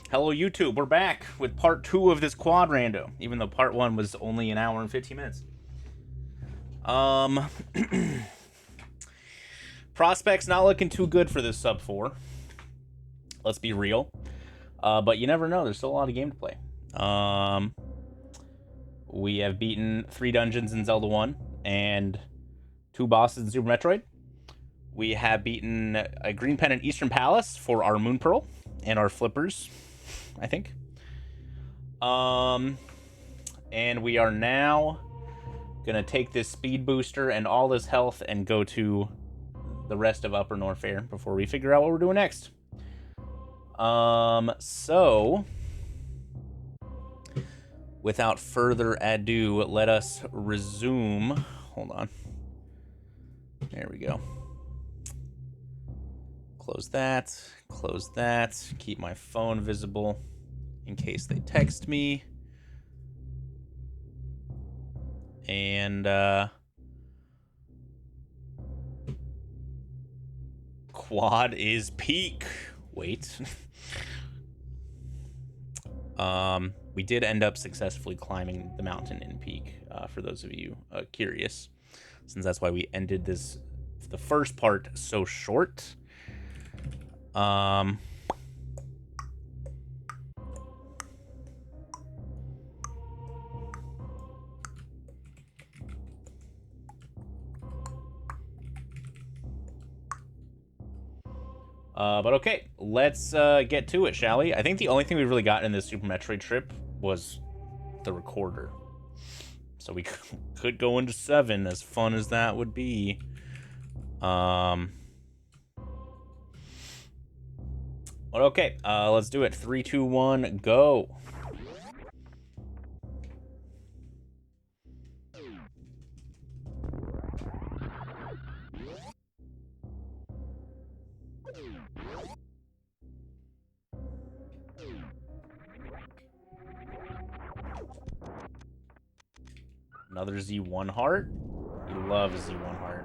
Hello YouTube, we're back with part 2 of this quad rando, even though part 1 was only an hour and 15 minutes. Prospects not looking too good for this sub 4. Let's be real. But you never know, there's still a lot of game to play. We have beaten 3 dungeons in Zelda 1 and 2 bosses in Super Metroid. We have beaten a Green Pen in Eastern Palace for our Moon Pearl and our Flippers, I think. And we are now gonna take this speed booster and all this health and go to the rest of Upper Norfair before we figure out what we're doing next. So without further ado, let us resume. Hold on. There we go. Close that. Close that. Keep my phone visible in case they text me. And quad is peak. Wait. We did end up successfully climbing the mountain in peak, for those of you curious, since that's why we ended the first part so short. But okay, let's get to it, shall we? I think the only thing we really got in this Super Metroid trip was the recorder. So we could go into 7, as fun as that would be. But okay, let's do it. 3, 2, 1, go. Another Z1 heart. You love a Z1 heart.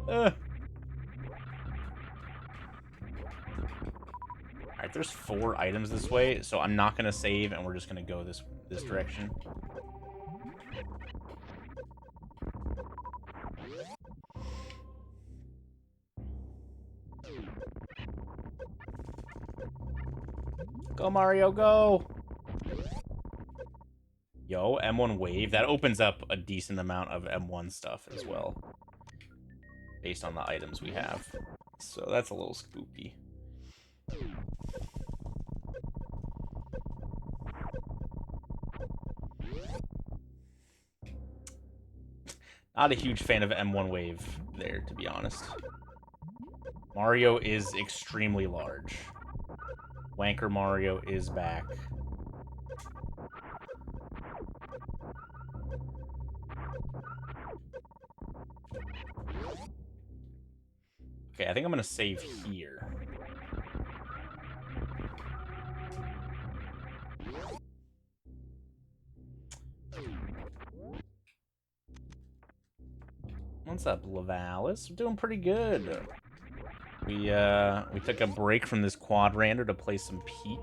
Alright, there's 4 items this way, so I'm not gonna save, and we're just gonna go this direction. Go, Mario, go! Yo, M1 wave. That opens up a decent amount of M1 stuff as well, based on the items we have. So that's a little spoopy. Not a huge fan of M1 wave there, to be honest. Mario is extremely large. Wanker Mario is back. Okay, I think I'm gonna save here. What's up, Lavalis? I'm doing pretty good. We took a break from this quad rando to play some Peak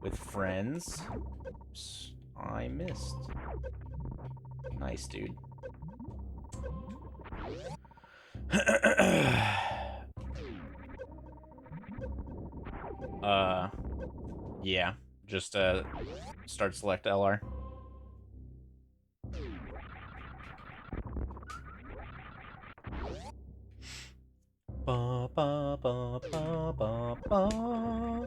with friends. Oops, I missed. Nice, dude. Yeah. Just start select LR. Ba, ba, ba, ba, ba, ba.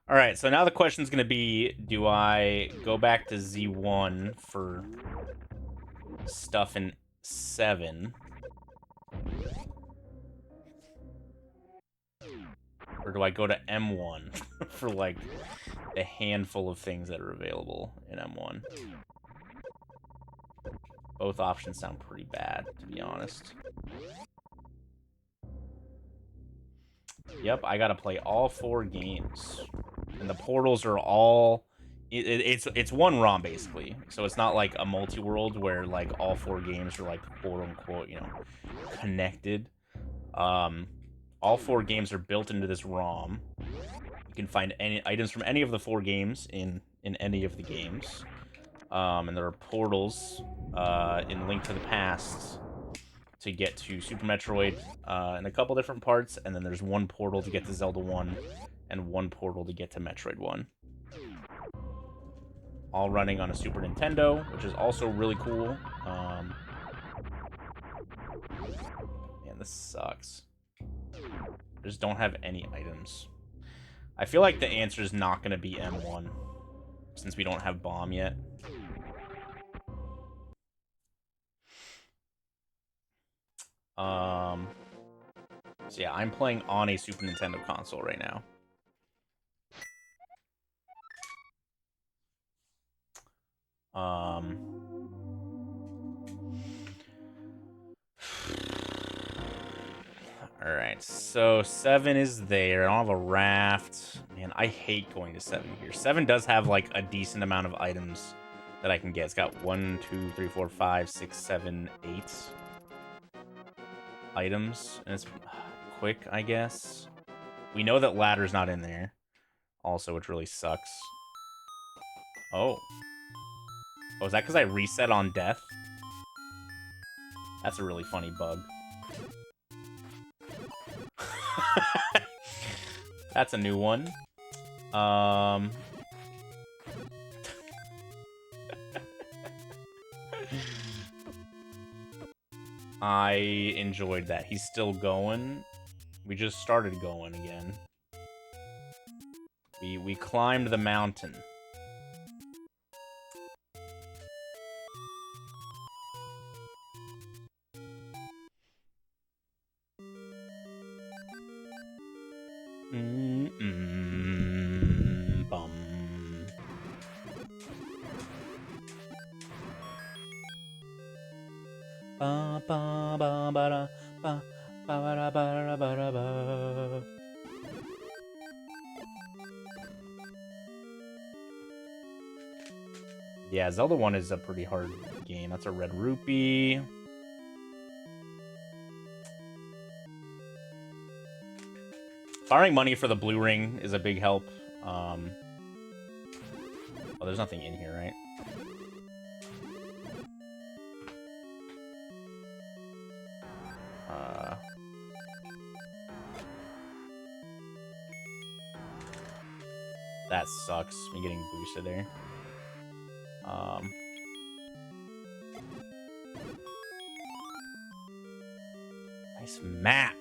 Alright, so now the question's gonna be, do I go back to Z1 for stuff in 7? Or do I go to M1 for, like, the handful of things that are available in M1? Both options sound pretty bad, to be honest. Yep, I gotta play all 4 games. And the portals are all It's one ROM basically, so it's not like a multi-world where like all 4 games are like quote unquote, you know, connected. All 4 games are built into this ROM. You can find any items from any of the 4 games in any of the games. And there are portals in Link to the Past to get to Super Metroid in a couple different parts, and then there's one portal to get to Zelda 1 and one portal to get to Metroid 1. All running on a Super Nintendo, which is also really cool. Man, this sucks. I just don't have any items. I feel like the answer is not going to be M1, since we don't have Bomb yet. So yeah, I'm playing on a Super Nintendo console right now. Alright, so 7 is there. I don't have a raft. Man, I hate going to 7 here. 7 does have, like, a decent amount of items that I can get. It's got 1, 2, 3, 4, 5, 6, 7, 8 items. And it's quick, I guess. We know that ladder's not in there. Also, which really sucks. Oh. Oh, is that because I reset on death? That's a really funny bug. That's a new one. I enjoyed that. He's still going. We just started going again. We climbed the mountain. Bum. Ba ba ba ba da ba ba ba da ba ba da ba. Yeah, Zelda 1 is a pretty hard game. That's a red rupee. Firing money for the blue ring is a big help. Oh, there's nothing in here, right? That sucks, me getting boosted there. Nice map.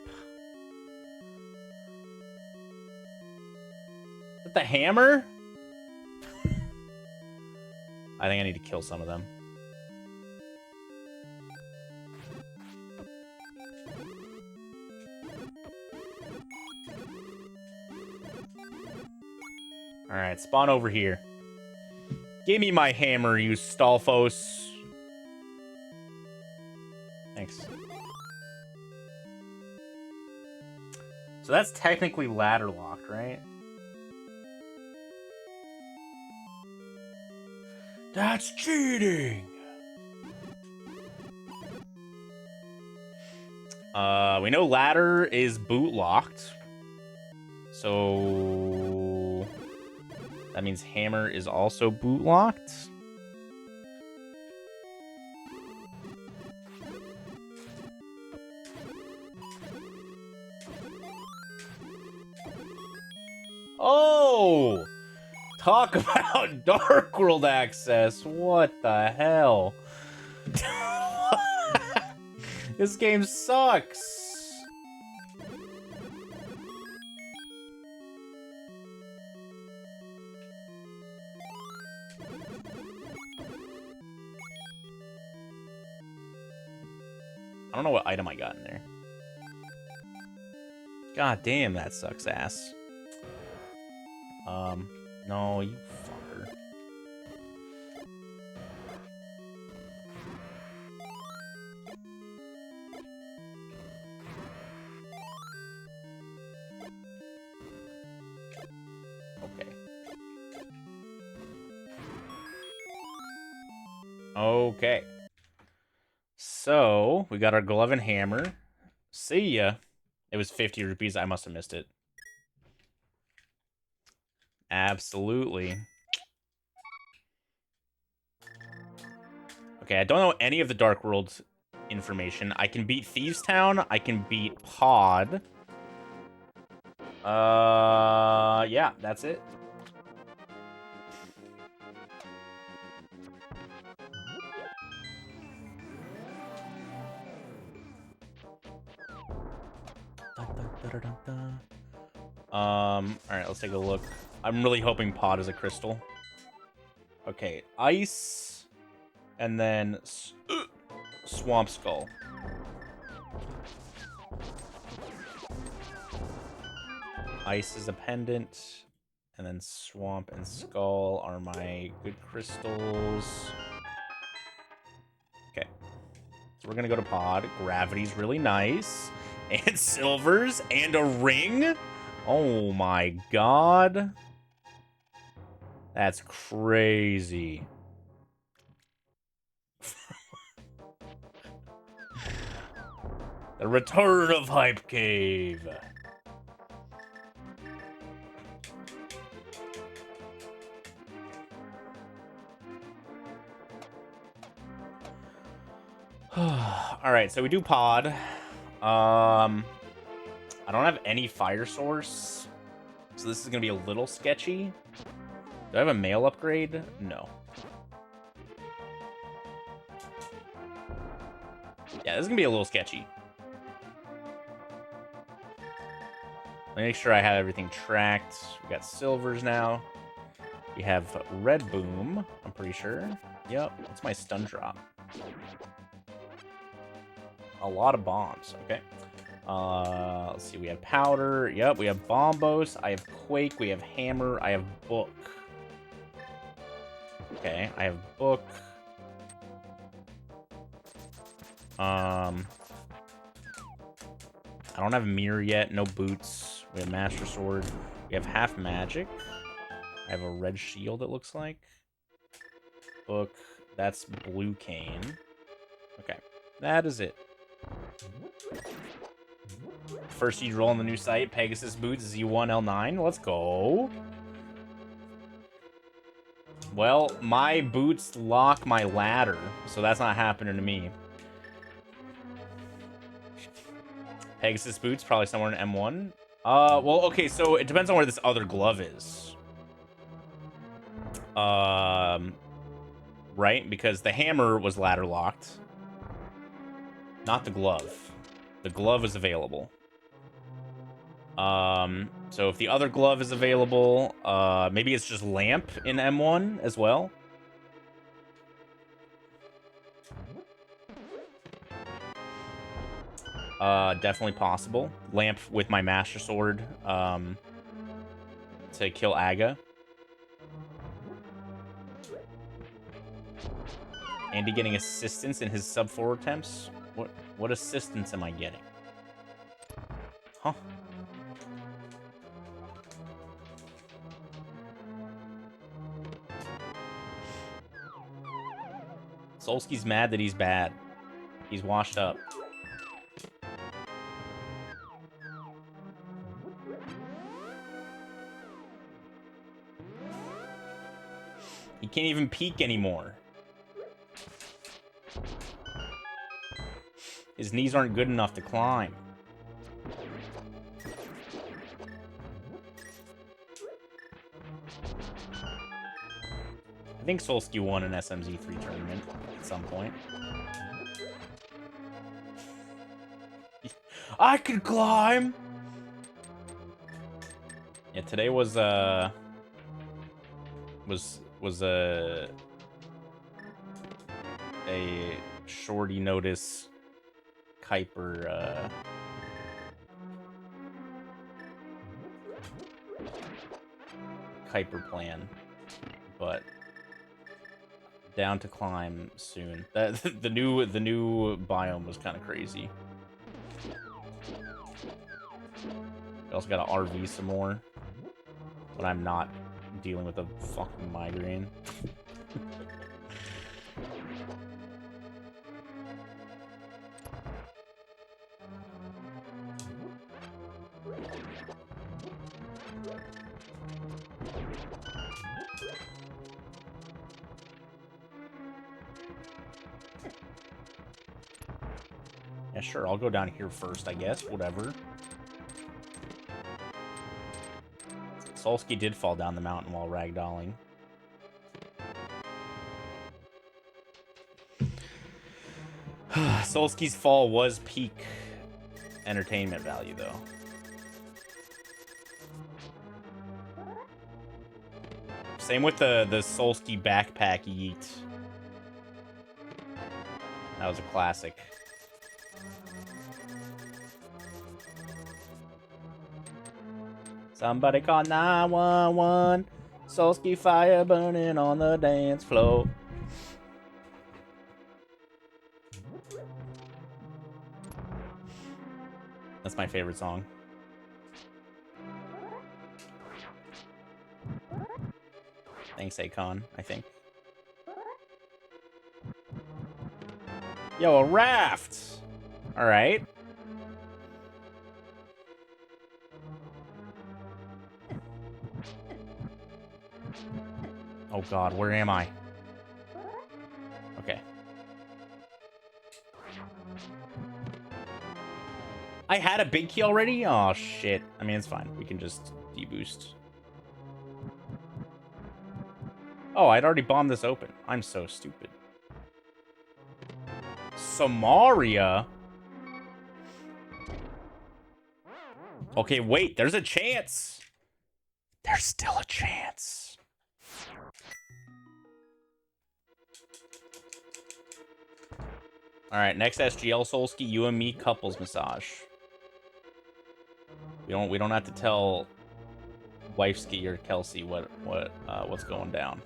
Is that the hammer? I think I need to kill some of them. Alright, spawn over here. Give me my hammer, you Stalfos. Thanks. So that's technically ladder locked, right? That's cheating! We know ladder is boot locked. So that means hammer is also boot locked. Oh! Talk about Dark World access. What the hell? This game sucks. I don't know what item I got in there. God damn, that sucks ass. No, you fucker. Okay. Okay. So, we got our glove and hammer. See ya. It was 50 rupees. I must have missed it. Absolutely. Okay, I don't know any of the Dark World information. I can beat Thieves Town. I can beat P.O.D. Yeah, that's it. Alright, let's take a look. I'm really hoping P.O.D is a crystal. Okay, ice, and then Swamp Skull. Ice is a pendant, and then Swamp and Skull are my good crystals. Okay, so we're gonna go to P.O.D. Gravity's really nice, and silvers, and a ring? Oh my god. That's crazy. The return of Hype Cave. Alright, so we do P.O.D. I don't have any fire source, so this is gonna be a little sketchy. Do I have a mail upgrade? No. Yeah, this is gonna be a little sketchy. Let me make sure I have everything tracked. We got silvers now. We have red boom, I'm pretty sure. Yep, what's my stun drop? A lot of bombs, okay. Let's see, we have powder. Yep, we have bombos. I have quake, we have hammer, I have book. Okay, I have book. I don't have mirror yet, no boots. We have master sword. We have half magic. I have a red shield, it looks like. Book. That's blue cane. Okay, that is it. First you roll on the new site, Pegasus boots Z1 L9. Let's go. Well, my boots lock my ladder, so that's not happening to me. Pegasus boots, probably somewhere in M1. Well, okay, so it depends on where this other glove is. Right? Because the hammer was ladder locked. Not the glove. The glove is available. So if the other glove is available, maybe it's just lamp in M1 as well. Definitely possible. Lamp with my master sword, to kill Aga. Andy getting assistance in his sub-4 attempts? What assistance am I getting? Huh? Solsky's mad that he's bad. He's washed up. He can't even peek anymore. His knees aren't good enough to climb. I think Solsky won an SMZ3 tournament at some point. I can climb! Yeah, today was a shorty notice Kuiper Kuiper plan, but down to climb soon. The new biome was kind of crazy. We also got to RV some more, but I'm not dealing with a fucking migraine. Yeah, sure, I'll go down here first, I guess. Whatever. Solsky did fall down the mountain while ragdolling. Solsky's fall was peak entertainment value, though. Same with the Solsky backpack yeet. That was a classic. Somebody call 911. Solsky fire burning on the dance floor. That's my favorite song. Thanks, Akon, I think. Yo, a raft! Alright. Oh god, where am I? Okay. I had a big key already? Oh shit. I mean, it's fine. We can just deboost. Oh, I'd already bombed this open. I'm so stupid. Samaria? Okay, wait. There's a chance. There's still a chance. All right, next SGL Solsky, you and me couples massage. We don't have to tell Wifesky or Kelsey what's going down.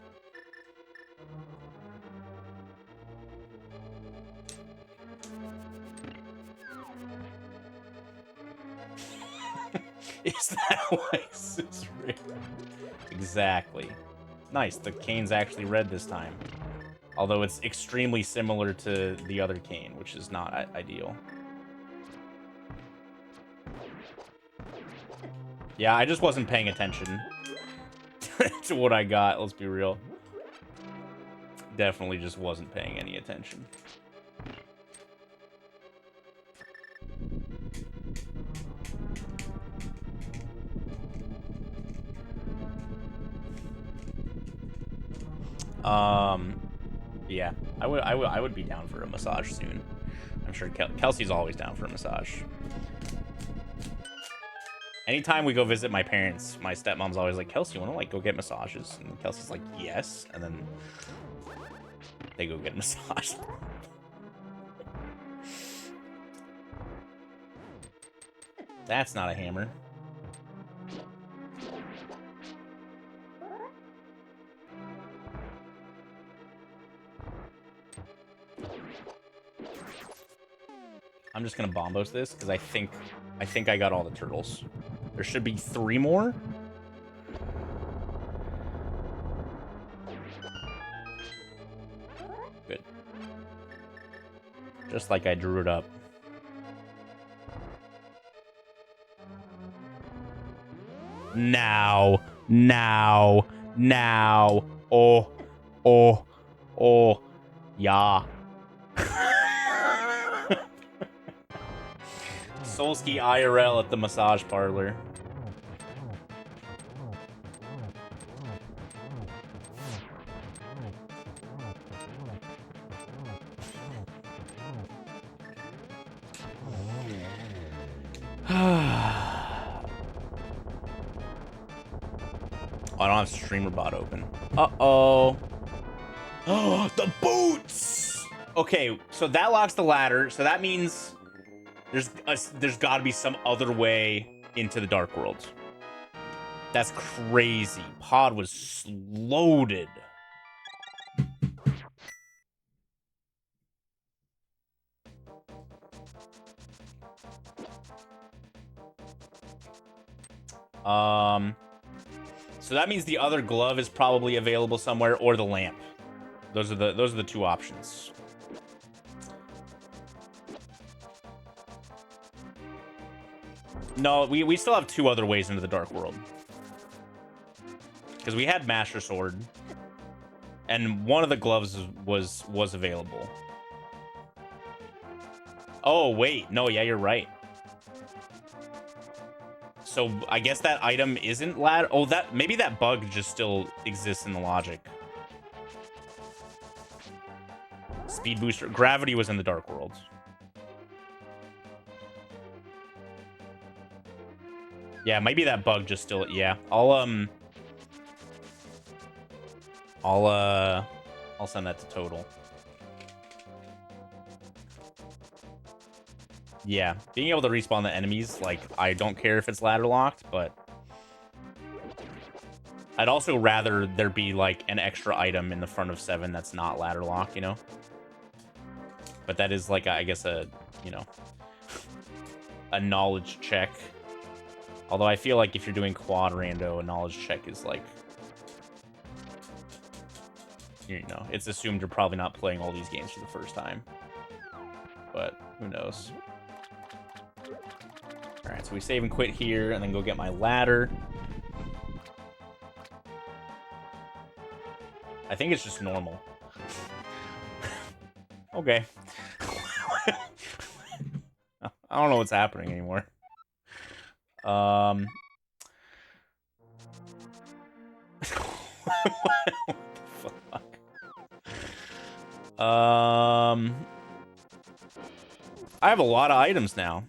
Is that why it's red? Exactly. Nice. The cane's actually red this time. Although it's extremely similar to the other cane, which is not ideal. Yeah, I just wasn't paying attention to what I got, let's be real. Definitely just wasn't paying any attention. Yeah, I would be down for a massage soon. I'm sure Kelsey's always down for a massage. Anytime we go visit my parents, my stepmom's always like, Kelsey, you want to like go get massages? And Kelsey's like, yes. And then they go get a massage. That's not a hammer. I'm just gonna bombos this because I think I got all the turtles. There should be 3 more. Good. Just like I drew it up. Now. Oh. Yeah. Solsky IRL at the massage parlor. I don't have streamer bot open. Uh-oh. Oh, the boots! Okay, so that locks the ladder, so that means there's got to be some other way into the Dark World. That's crazy. Pod was loaded. So that means the other glove is probably available somewhere, or the lamp. Those are the 2 options. No, we still have 2 other ways into the Dark World. Because we had Master Sword, and one of the gloves was available. Oh, wait. No, yeah, you're right. So I guess that item isn't ladder. Oh, maybe that bug just still exists in the logic. Speed booster. Gravity was in the Dark World. Yeah, maybe that bug just still. Yeah, I'll send that to Total. Yeah, being able to respawn the enemies, like, I don't care if it's ladder locked, but I'd also rather there be, like, an extra item in the front of 7 that's not ladder locked, you know? But that is, like, I guess you know, a knowledge check. Although I feel like if you're doing quad rando, a knowledge check is, like, you know, it's assumed you're probably not playing all these games for the first time. But who knows? Alright, so we save and quit here, and then go get my ladder. I think it's just normal. Okay. I don't know what's happening anymore. What the fuck? I have a lot of items now.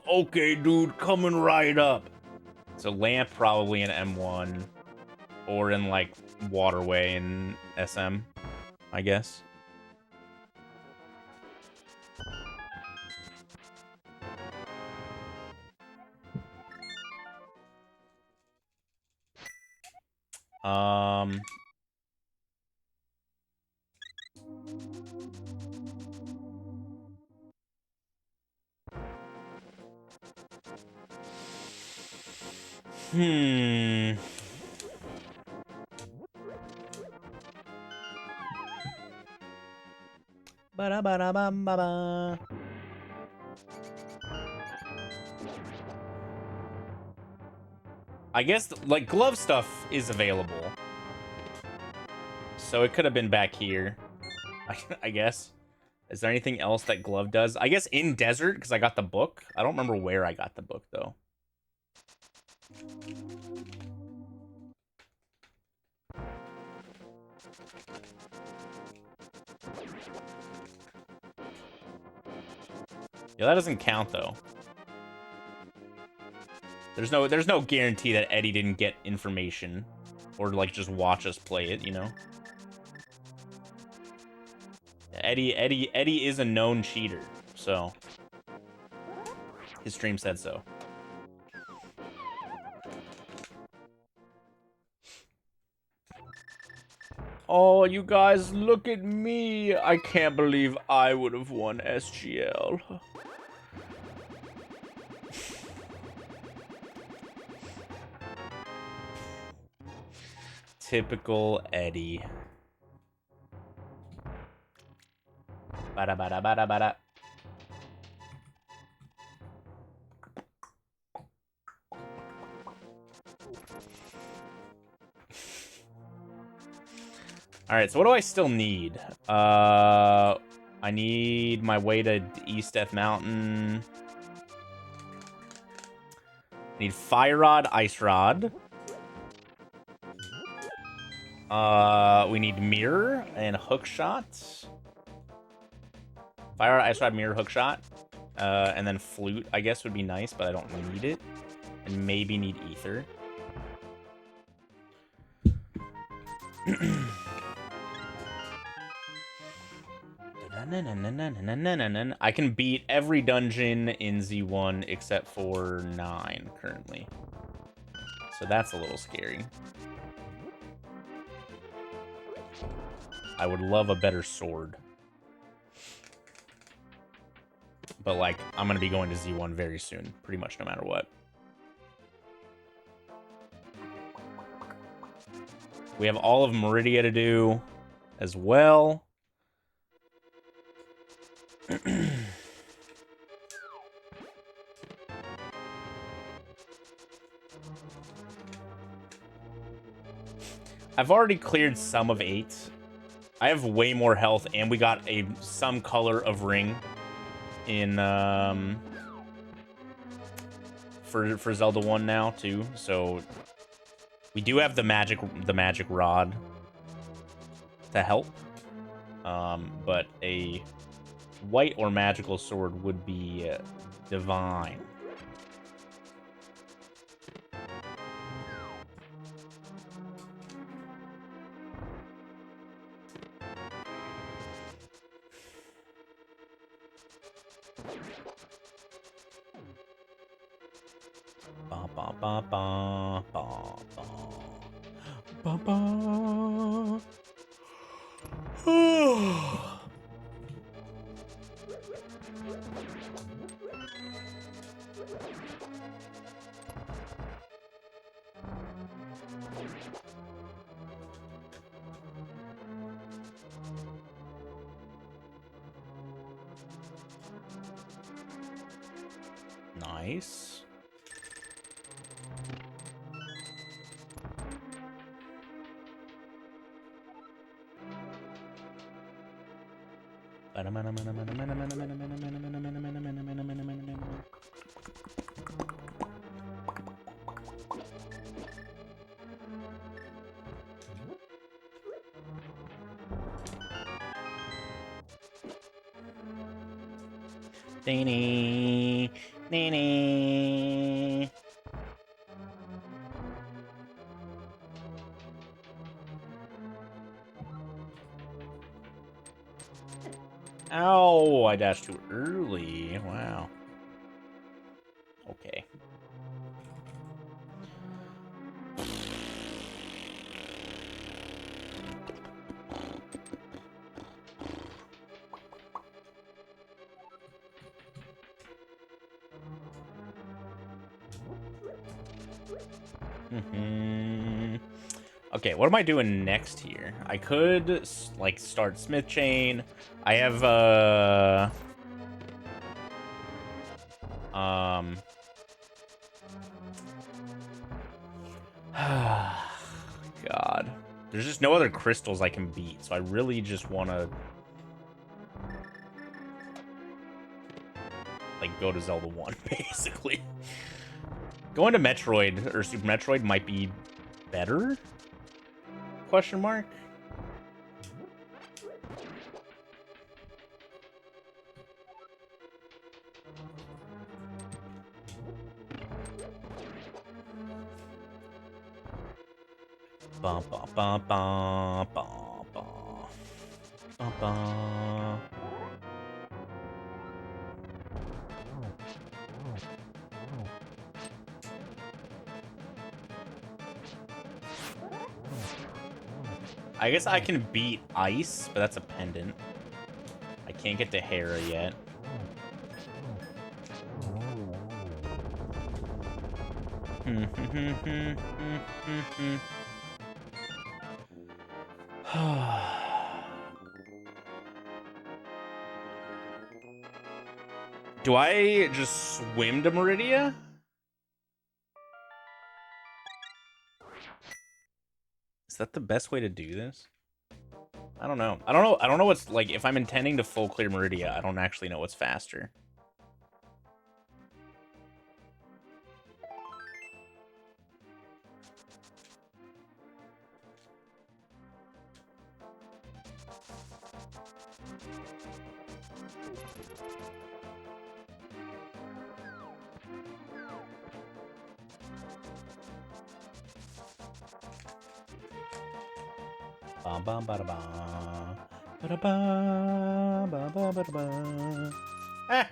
Okay, dude, coming right up. So lamp probably in M1 or in like waterway in SM, I guess. Ba-da-ba-da-bum-ba-ba. I guess, like, glove stuff is available. So it could have been back here, I guess. Is there anything else that glove does? I guess in desert, because I got the book. I don't remember where I got the book, though. Yeah, that doesn't count, though. There's no guarantee that Eddie didn't get information or, like, just watch us play it, you know? Eddie is a known cheater, so his stream said so. Oh, you guys, look at me. I can't believe I would have won SGL. Typical Eddie. Bada bada bada bada. Alright, so what do I still need? I need my way to East Death Mountain. I need Fire Rod, Ice Rod. We need Mirror and Hook Shot. Fire Rod, Ice Rod, Mirror, Hook Shot. And then Flute, I guess, would be nice, but I don't need it. And maybe need Ether. I can beat every dungeon in Z1 except for 9 currently. So that's a little scary. I would love a better sword. But, like, I'm going to be going to Z1 very soon, pretty much no matter what. We have all of Meridia to do as well. I've already cleared some of 8. I have way more health, and we got some color of ring in for Zelda 1 now too. So we do have the magic rod to help. But a white or magical sword would be divine. Ba ba ba ba ba ba ba ba. Nice. Nee, nee, nee. Ow, I dashed too early. Wow. Okay. Okay, what am I doing next here? I could, like, start Smith Chain. I have, God. There's just no other crystals I can beat, so I really just want to, like, go to Zelda 1, basically. Going to Metroid, or Super Metroid, might be better? Question mark? Ba ba ba ba ba ba ba ba. I guess I can beat Ice, but that's a pendant. I can't get to Hera yet. Do I just swim to Meridia? Is that the best way to do this? I don't know. I don't know what's, like, if I'm intending to full clear Meridia, I don't actually know what's faster. Ah!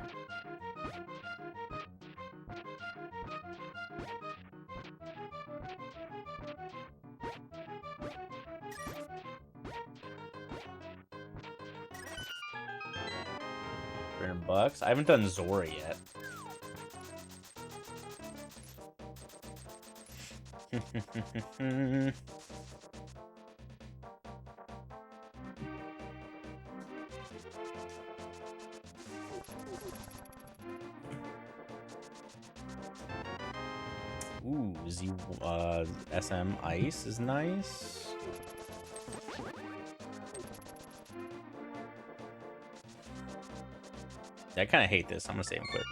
$300. I haven't done Zora yet. Ooh, SM Ice is nice. I kind of hate this. I'm gonna save and quit.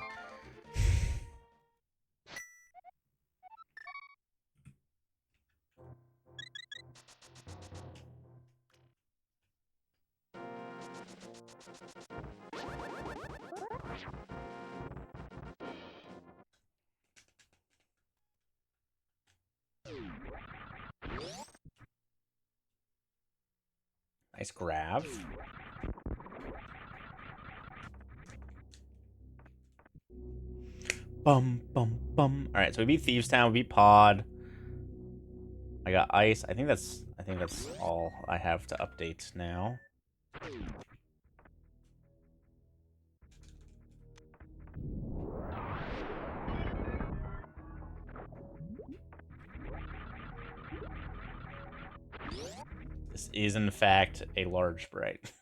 Nice grab. Bum, bum, bum. All right, so we beat Thieves Town, we beat P.O.D. I got ice. I think that's all I have to update now. This is in fact a large sprite.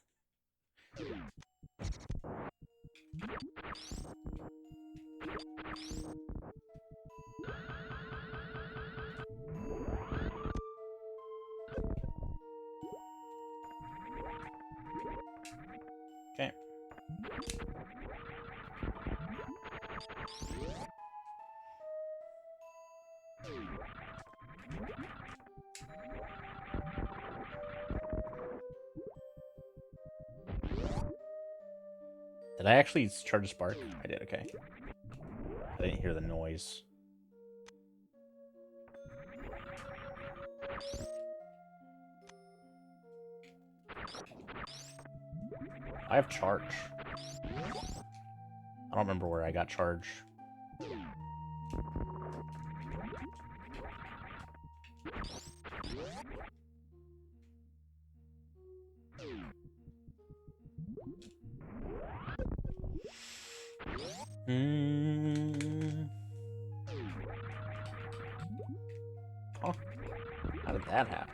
Okay. Did I actually charge a spark? I did, okay. I didn't hear the noise. I have charge. I don't remember where I got charge. Oh, how did that happen?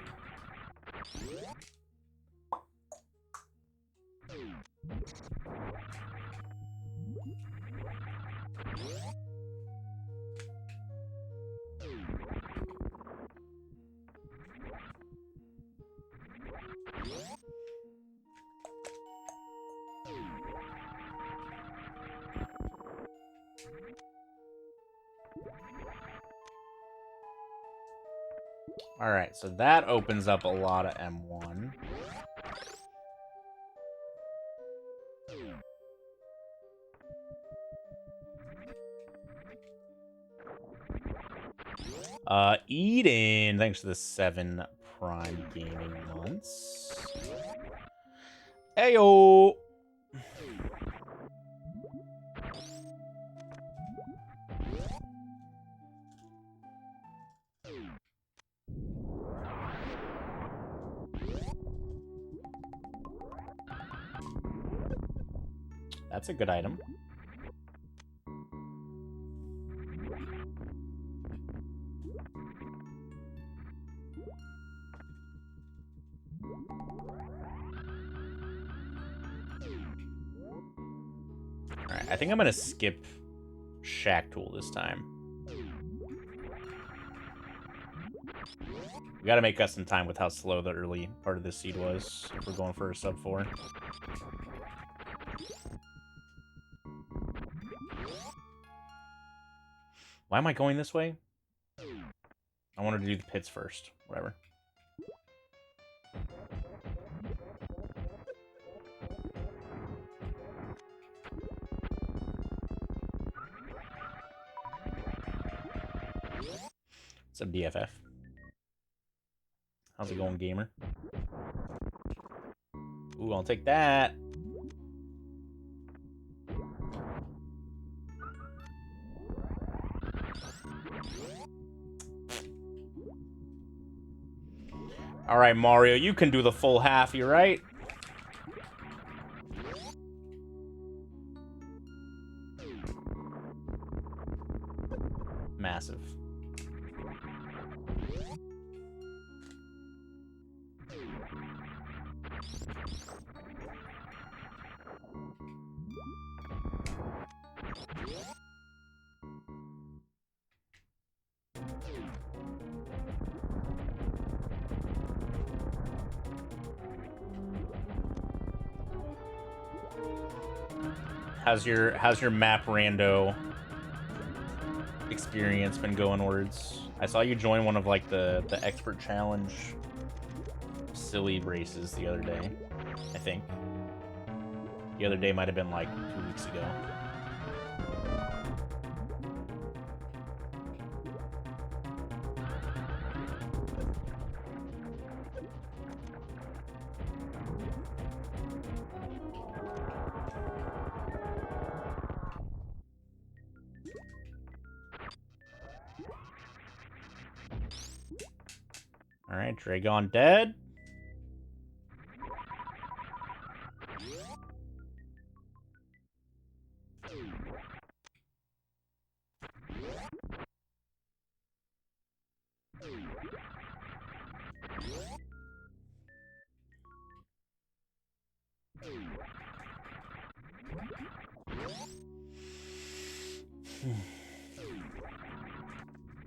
Alright, so that opens up a lot of M1. Eden, thanks for the 7 Prime Gaming months. Heyo! That's a good item. Alright, I think I'm gonna skip Shack Tool this time. We gotta make us some time with how slow the early part of this seed was if we're going for a sub 4. Why am I going this way? I wanted to do the pits first. Whatever. It's a BFF. How's it going, gamer? Ooh, I'll take that. All right, Mario, you can do the full half, you right? Massive. How's your map rando experience been going, Words? I saw you join one of like the expert challenge silly races the other day, I think. The other day might have been like 2 weeks ago. All right, Dragon dead.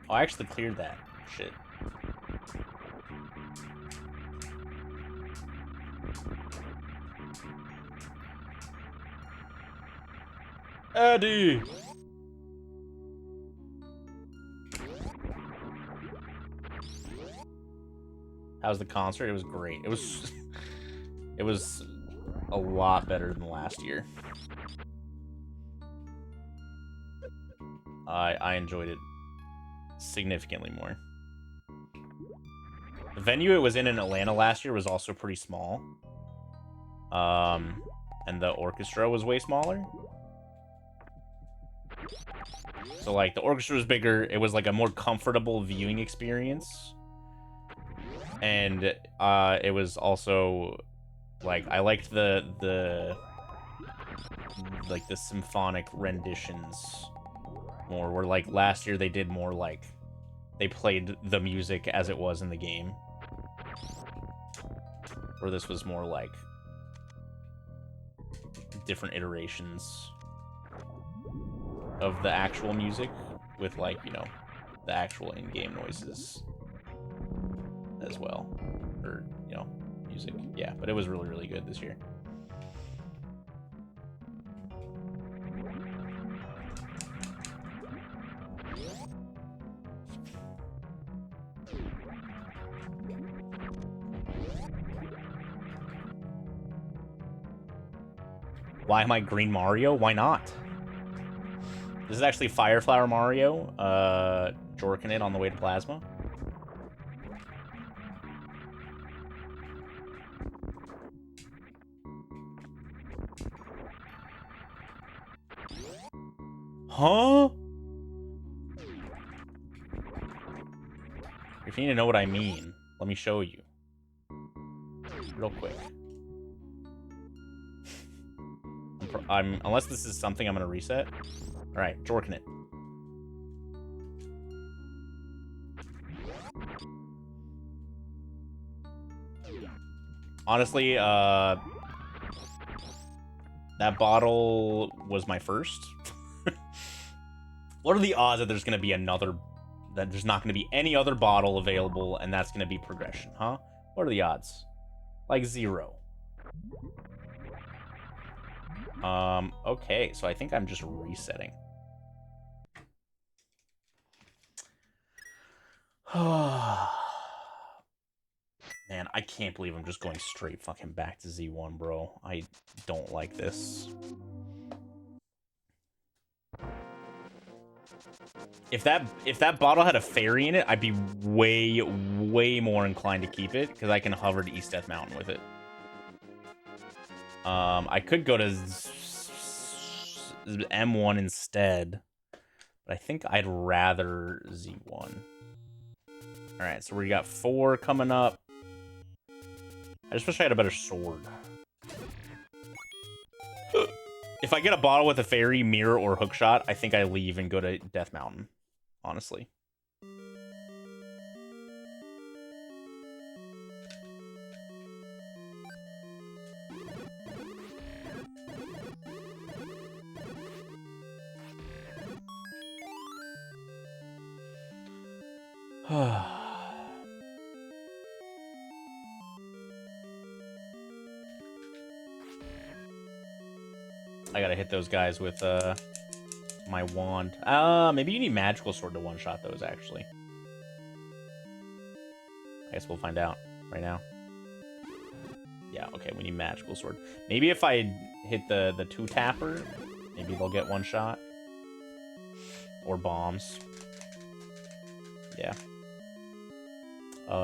Oh, I actually cleared that. Shit. Eddie! How's the concert? It was great. It was... it was a lot better than last year. I enjoyed it significantly more. The venue it was in Atlanta last year was also pretty small. And the orchestra was way smaller. So, like, the orchestra was bigger. It was, like, a more comfortable viewing experience. And, it was also, like, I liked the symphonic renditions more. Where, like, last year they did more, like, they played the music as it was in the game. Where this was more, like, different iterations of the actual music with, like, you know, the actual in-game noises as well. Or, you know, music. Yeah, but it was really, really good this year. Why am I Green Mario? Why not? This is actually Fireflower Mario, jorking it on the way to Plasma. Huh? If you need to know what I mean, let me show you. Real quick. Unless this is something I'm gonna reset. Alright, jorking it. Honestly, that bottle was my first. What are the odds that there's gonna be another... that there's not gonna be any other bottle available, and that's gonna be progression, huh? What are the odds? Like 0. Okay, so I think I'm just resetting. Man, I can't believe I'm just going straight fucking back to Z1, bro. I don't like this. If that bottle had a fairy in it, I'd be way, way more inclined to keep it, because I can hover to East Death Mountain with it. I could go to M1 instead, but I think I'd rather Z1. Alright, so we got 4 coming up. I just wish I had a better sword. If I get a bottle with a fairy, mirror, or hookshot, I think I leave and go to Death Mountain, honestly. I gotta hit those guys with my wand. Maybe you need magical sword to one-shot those, actually. I guess we'll find out right now. Yeah, okay, we need magical sword. Maybe if I hit the two-tapper, maybe they'll get one shot. Or bombs. Yeah.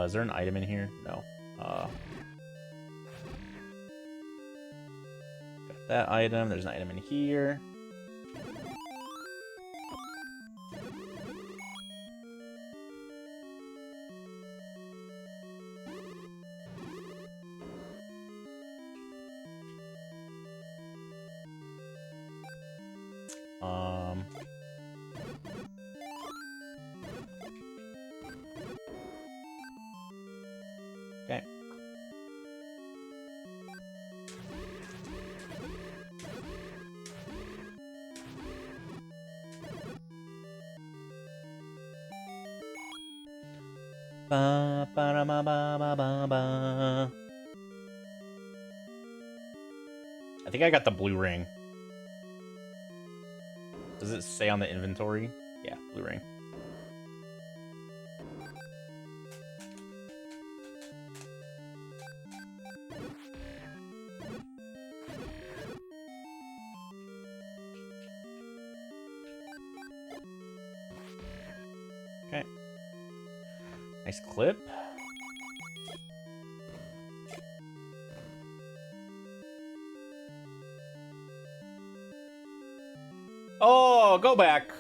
Is there an item in here? No. Got that item. There's an item in here. Okay. Ba ba da ba ba ba ba ba. I think I got the blue ring. Does it say on the inventory? Yeah, blue ring. Okay. Nice clip. Oh, go back.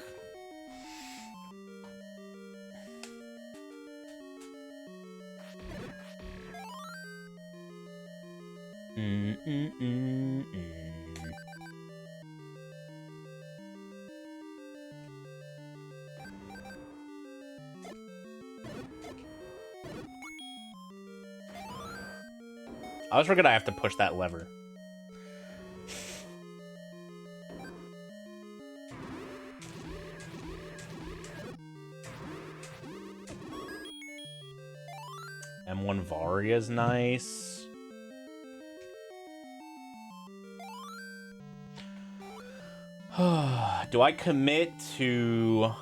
I was forget I have to push that lever. M1 Varia's nice. Do I commit to...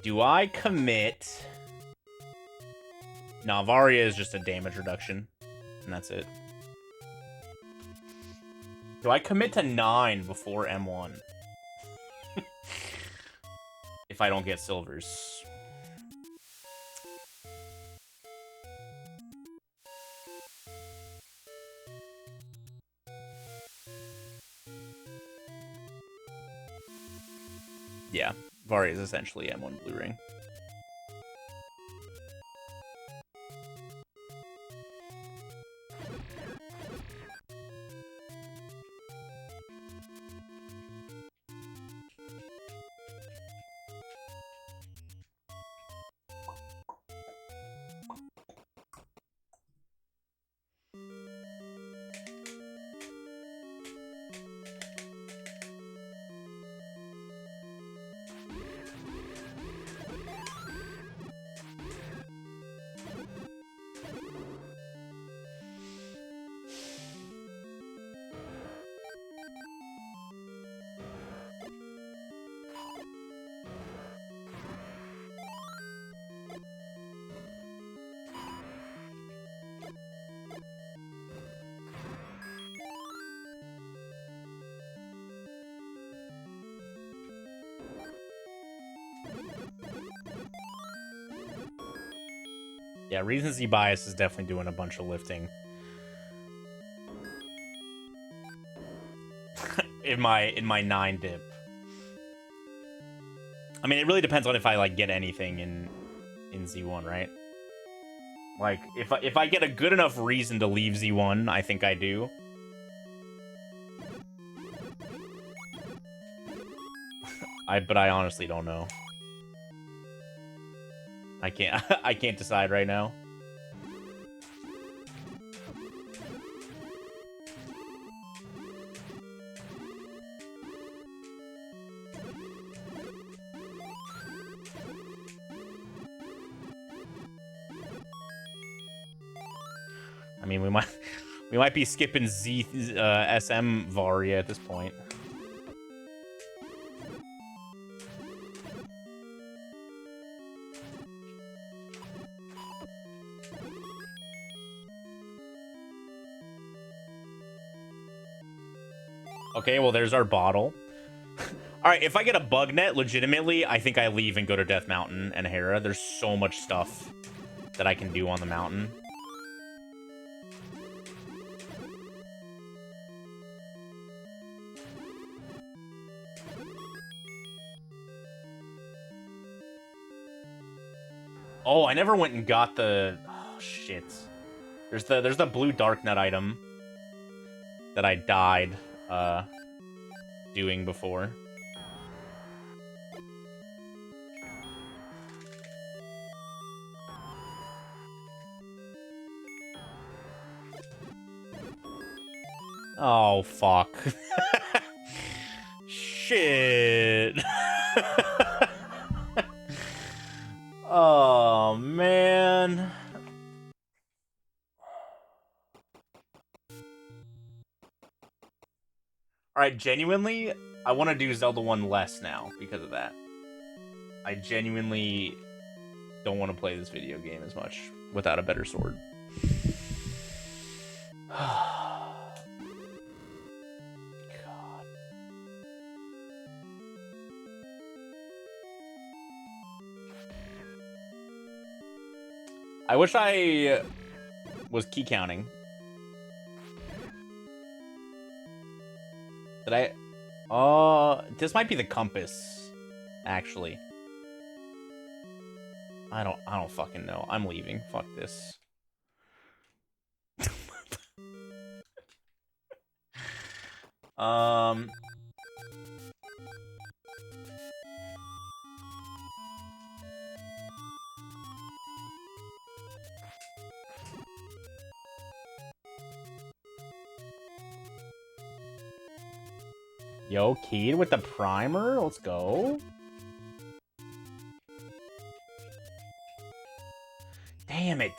Do I commit... No, Varia is just a damage reduction, and that's it. Do I commit to 9 before M1? If I don't get silvers. Yeah, Varia is essentially M1 blue ring. Yeah, Recency Bias is definitely doing a bunch of lifting. in my 9 dip. I mean, it really depends on if I like get anything in Z1, right? Like if I get a good enough reason to leave Z1, I think I do. But I honestly don't know. I can't decide right now. mean, we might be skipping SM Varia at this point. Okay, well, there's our bottle. All right, if I get a bug net, legitimately, I think I leave and go to Death Mountain and Hera. There's so much stuff that I can do on the mountain. Oh, I never went and got the... Oh, shit. There's the blue Darknet item that I died doing before. Oh, fuck. Shit. Oh, man. Alright, genuinely, I want to do Zelda 1 less now because of that. I genuinely don't want to play this video game as much without a better sword. God. I wish I was key counting. Did I? This might be the compass, actually. I don't fucking know. I'm leaving. Fuck this. Yo, Keyed with the primer? Let's go. Damn it.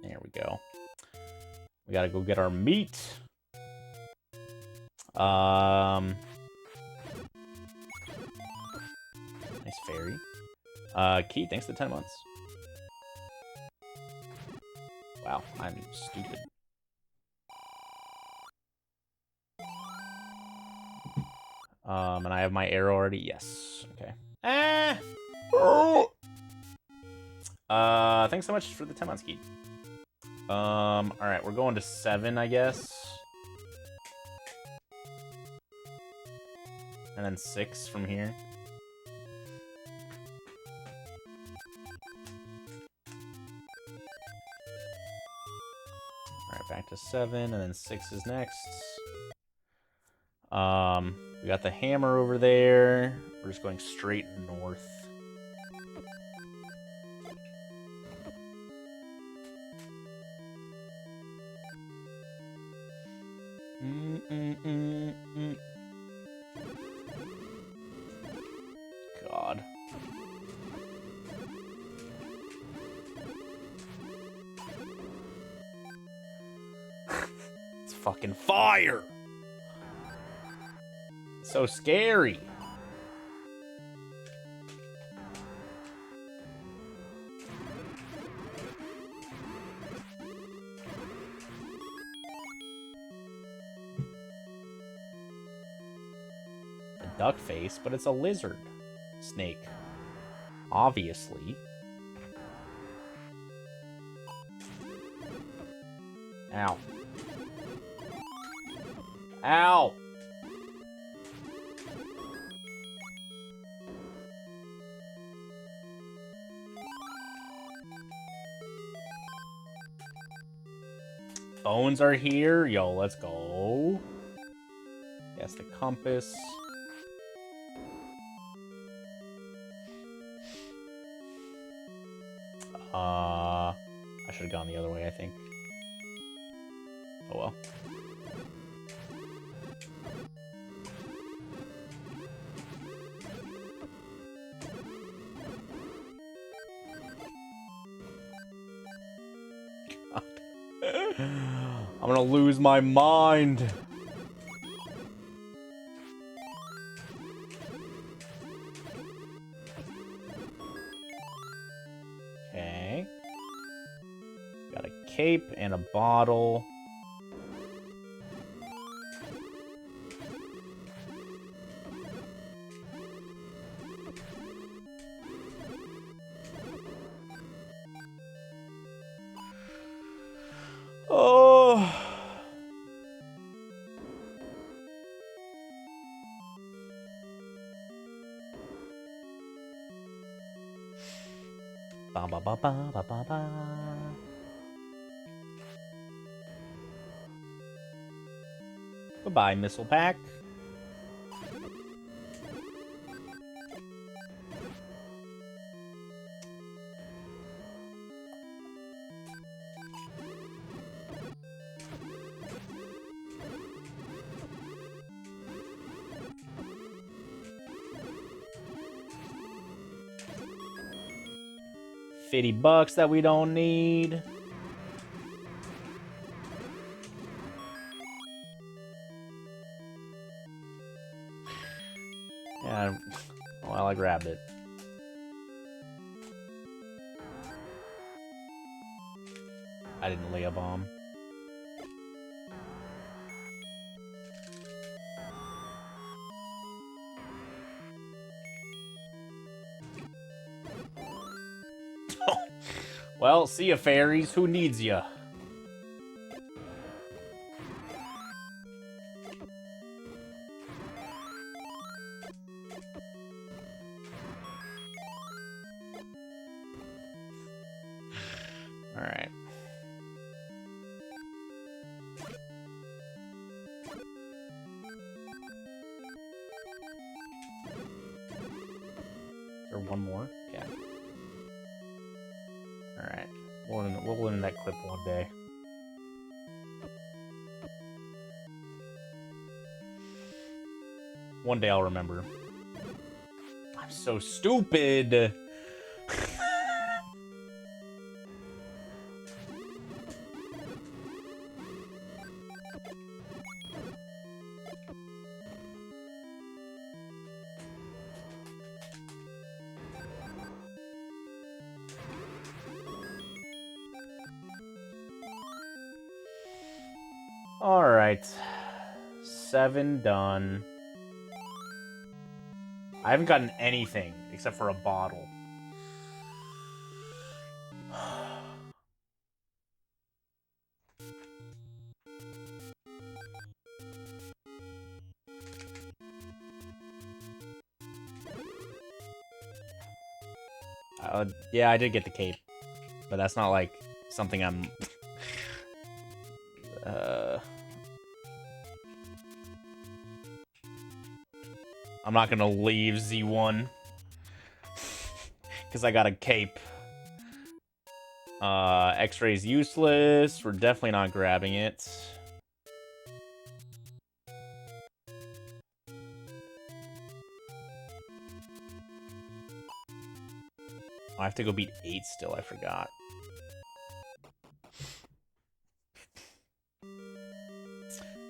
There we go. We gotta go get our meat. Nice fairy. Key, thanks for the 10 months. Wow, I'm stupid. And I have my arrow already. Yes. Okay. Oh. Thanks so much for the 10 months, Keith. All right, we're going to 7, I guess. And then 6 from here. All right, back to 7, and then 6 is next. We got the hammer over there. We're just going straight north. God. It's fucking fire! So scary. A duck face, but it's a lizard snake. Obviously. Ow. Ow! Bones are here. Yo, let's go. Yes, the compass. I should have gone the other way, I think. Oh well. I'm gonna lose my mind. Okay. Got a cape and a bottle. Oh. Ba ba ba ba ba ba ba. Goodbye, missile pack. $50 that we don't need. Yeah, well, I grabbed it. I didn't lay a bomb. Well, see ya, fairies. Who needs ya? Alright. Is there one more? Yeah. Alright. We'll learn that clip one day. One day I'll remember. I'm so stupid! Alright. 7 done. I haven't gotten anything except for a bottle. Yeah, I did get the cape. But that's not like something I'm... I'm not gonna leave Z1 because I got a cape. X-ray's useless. We're definitely not grabbing it. I have to go beat 8 still. I forgot.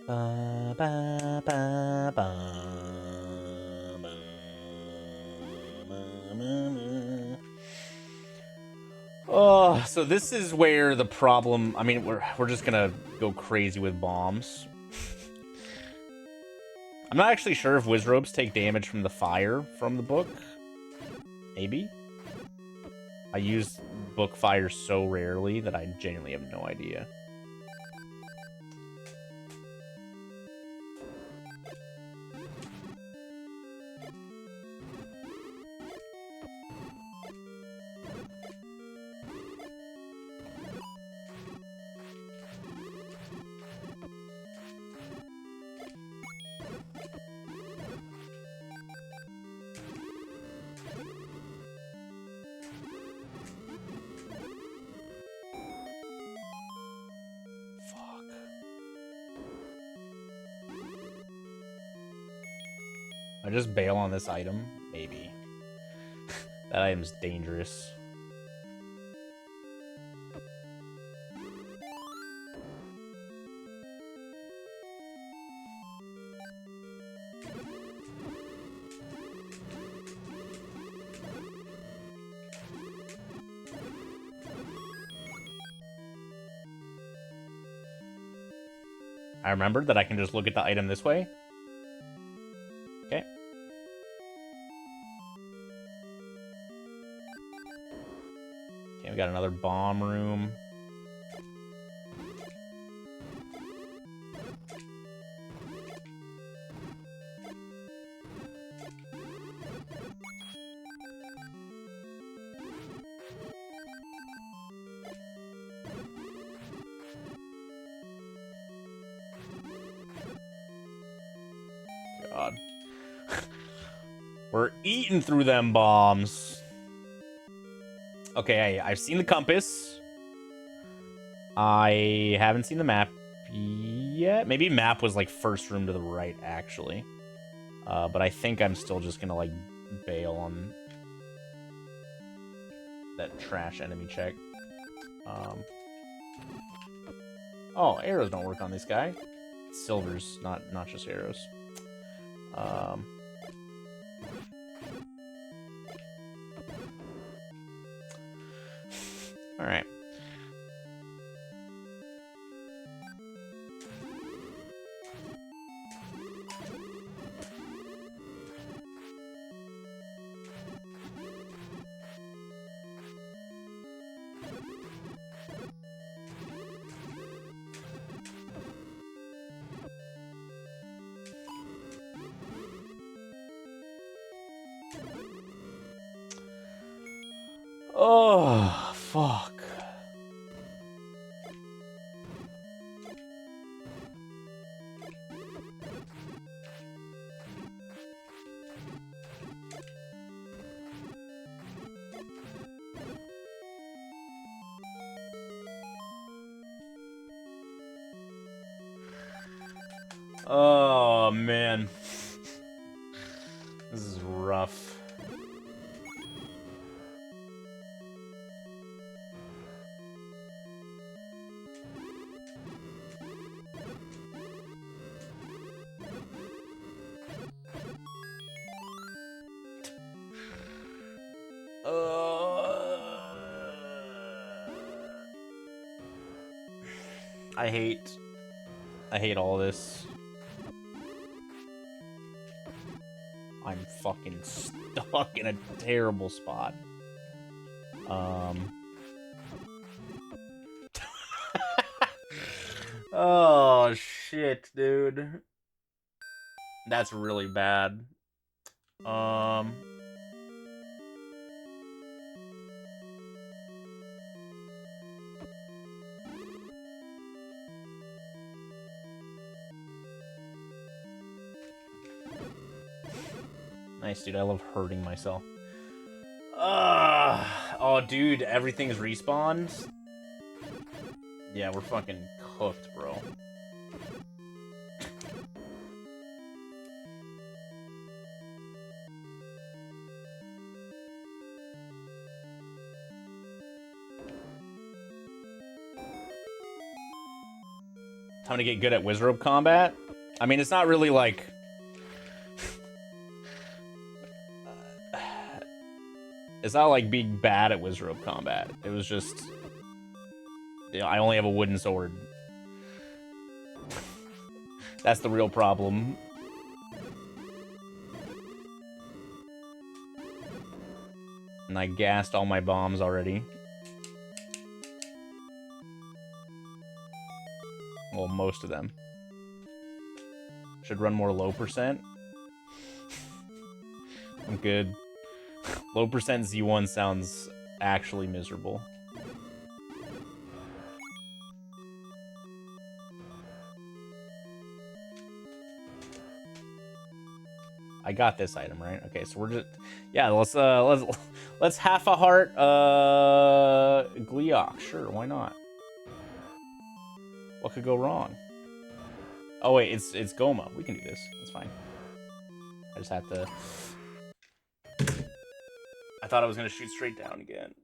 Ba, ba, ba, ba. Oh, so this is where the problem... I mean, we're just gonna go crazy with bombs. I'm not actually sure if Wizrobes take damage from the fire from the book. Maybe? I use book fire so rarely that I genuinely have no idea. I just bail on this item? Maybe. That item's dangerous. I remembered that I can just look at the item this way. Okay. Okay, we got another bomb room. God. We're eating through them bombs. Okay, I've seen the compass. I haven't seen the map yet. Maybe map was like first room to the right, actually. But I think I'm still just gonna like bail on that trash enemy check. Oh, arrows don't work on this guy. Silvers, not just arrows. All right. Oh, fuck. Oh, man. This is rough. I hate all this. I'm fucking stuck in a terrible spot. Oh, shit, dude. That's really bad. Nice, dude. I love hurting myself. Oh, dude. Everything's respawned. Yeah, we're fucking cooked, bro. Time to get good at Wizrobe combat. I mean, it's not really like... It's not like being bad at Wizrobe combat. It was just... You know, I only have a wooden sword. That's the real problem. And I gassed all my bombs already. Well, most of them. Should run more low percent. I'm good. Low percent Z1 sounds actually miserable. I got this item, right? Okay, so we're just... Yeah, let's half a heart, Gleeok. Sure, why not? What could go wrong? Oh, wait, it's Goma. We can do this. That's fine. I just have to... I thought I was going to shoot straight down again.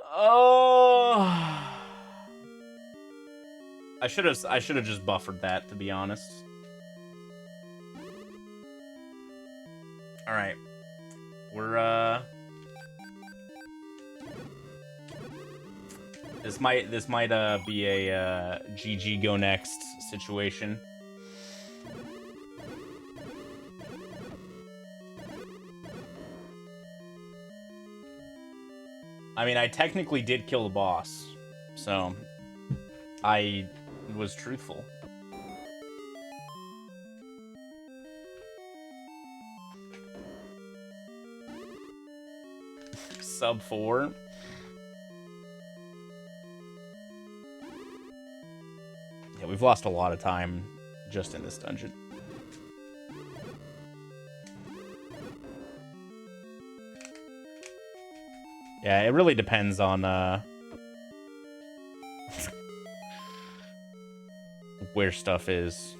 Oh... I should have just buffered that, to be honest. All right. We're This might be a GG go next situation. I mean, I technically did kill the boss, so I was truthful. Sub 4. Yeah, we've lost a lot of time just in this dungeon. Yeah, it really depends on where stuff is.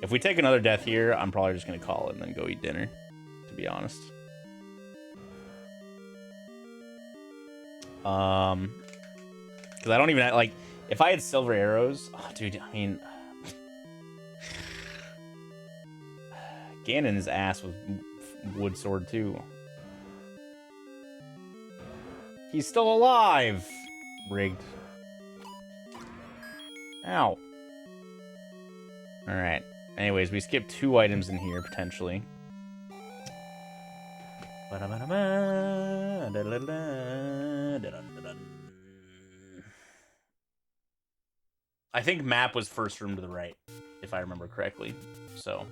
If we take another death here, I'm probably just gonna call it and then go eat dinner, to be honest. Because I don't even like, if I had silver arrows, oh, dude, I mean, Ganon is ass with wood sword too. He's still alive. Rigged. Ow. All right. Anyways, we skipped 2 items in here potentially. I think map was first room to the right, if I remember correctly. So.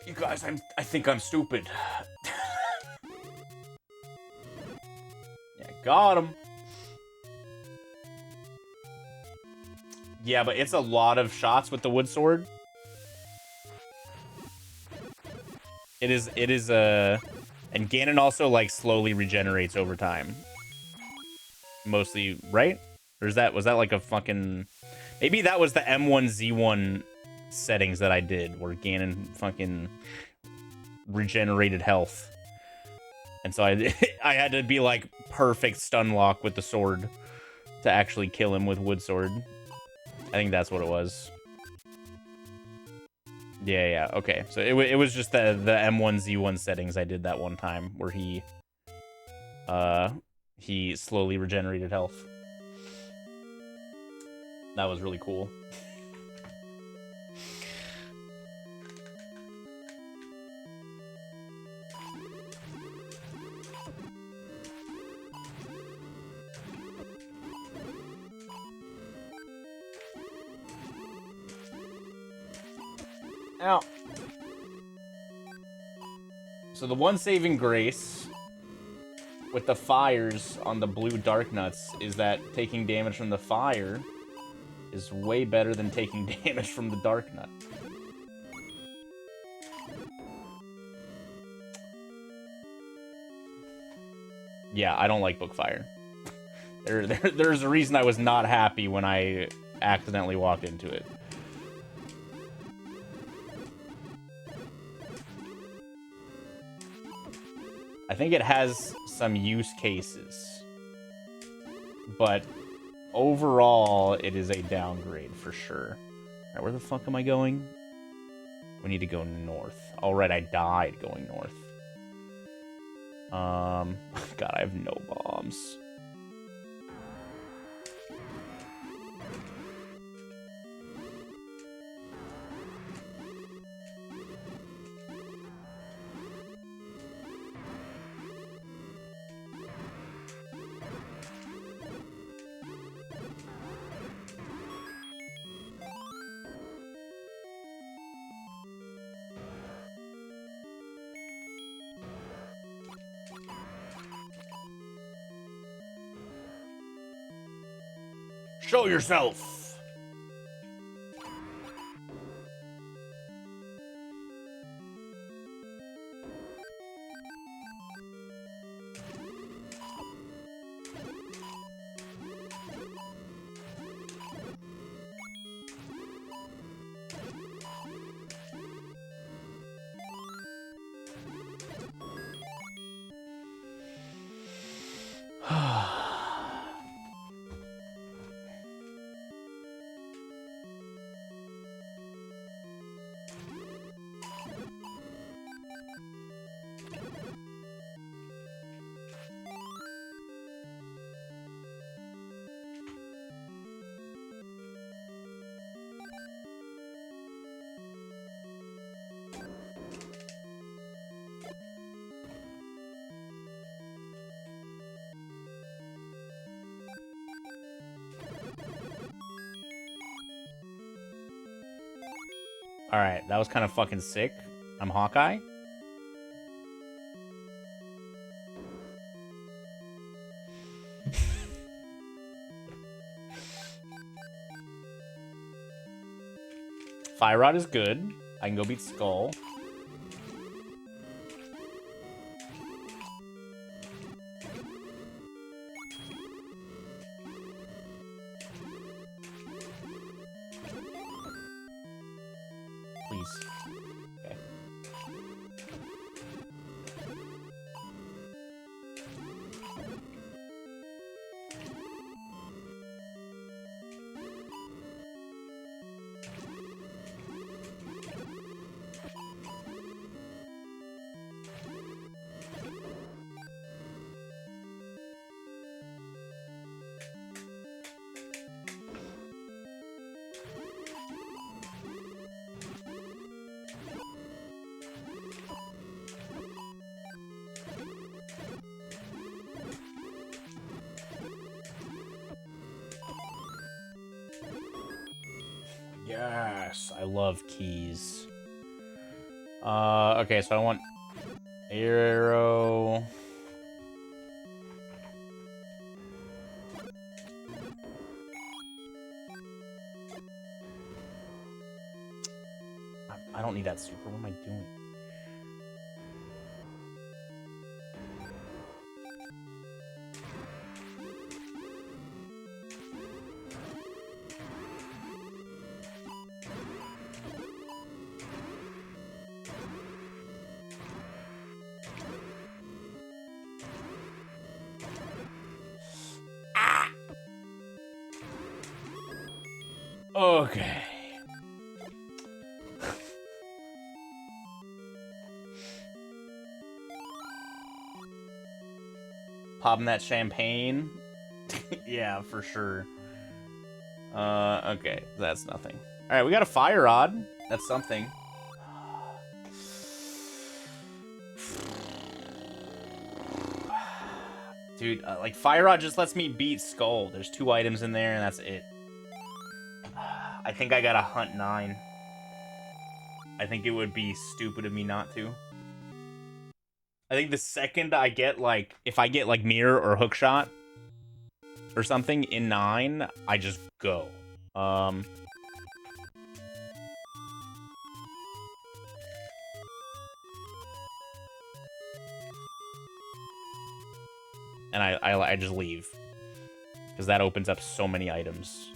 You guys, I think I'm stupid. Yeah, got him. Yeah, but it's a lot of shots with the wood sword. It is and Ganon also like slowly regenerates over time. Mostly, right? Or was that like a fucking, maybe that was the M1Z1 settings that I did where Ganon fucking regenerated health. And so I had to be like perfect stun lock with the sword to actually kill him with wood sword. I think that's what it was. Yeah, okay. So it was just the M1Z1 settings I did that one time where he slowly regenerated health. That was really cool. Ow. So the one saving grace with the fires on the blue dark nuts is that taking damage from the fire is way better than taking damage from the dark nut. Yeah, I don't like Bookfire. There's a reason I was not happy when I accidentally walked into it. I think it has some use cases, but overall, it is a downgrade for sure. All right, where the fuck am I going? We need to go north. All right, I died going north. God, I have no bombs. Show yourself! Alright, that was kind of fucking sick. I'm Hawkeye. Fire Rod is good. I can go beat Skull. Please. Okay. Yes, I love keys. Okay, so I want arrow. I don't need that super. What am I doing? Okay. Popping that champagne? Yeah, for sure. Okay, that's nothing. Alright, we got a fire rod. That's something. Dude, like, fire rod just lets me beat Skull. There's 2 items in there, and that's it. I think I gotta hunt 9. I think it would be stupid of me not to. I think the second I get, like, if I get, like, mirror or hookshot or something in 9, I just go. And I just leave. Because that opens up so many items.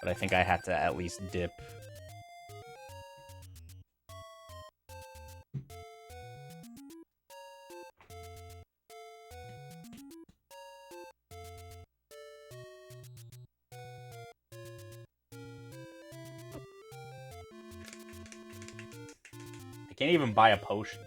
But I think I have to at least dip. I can't even buy a potion.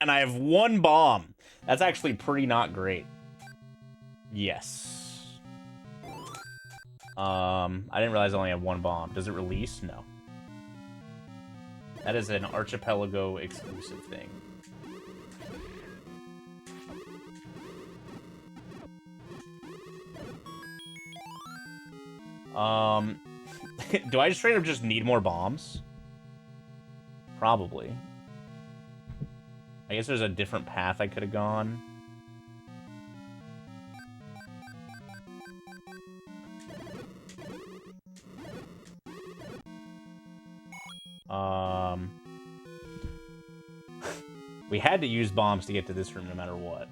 And I have 1 bomb. That's actually pretty not great. Yes. I didn't realize I only had 1 bomb. Does it release? No. That is an Archipelago exclusive thing. Do I just straight up just need more bombs? Probably. I guess there's a different path I could have gone. We had to use bombs to get to this room no matter what.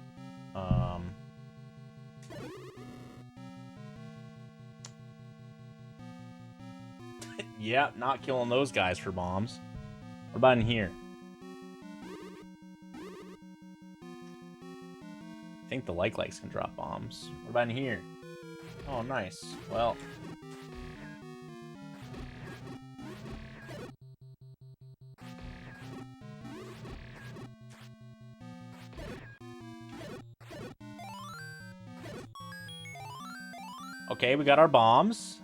Yeah, not killing those guys for bombs. What about in here? I think the likes can drop bombs. What about in here? Oh, nice. Well... Okay, we got our bombs.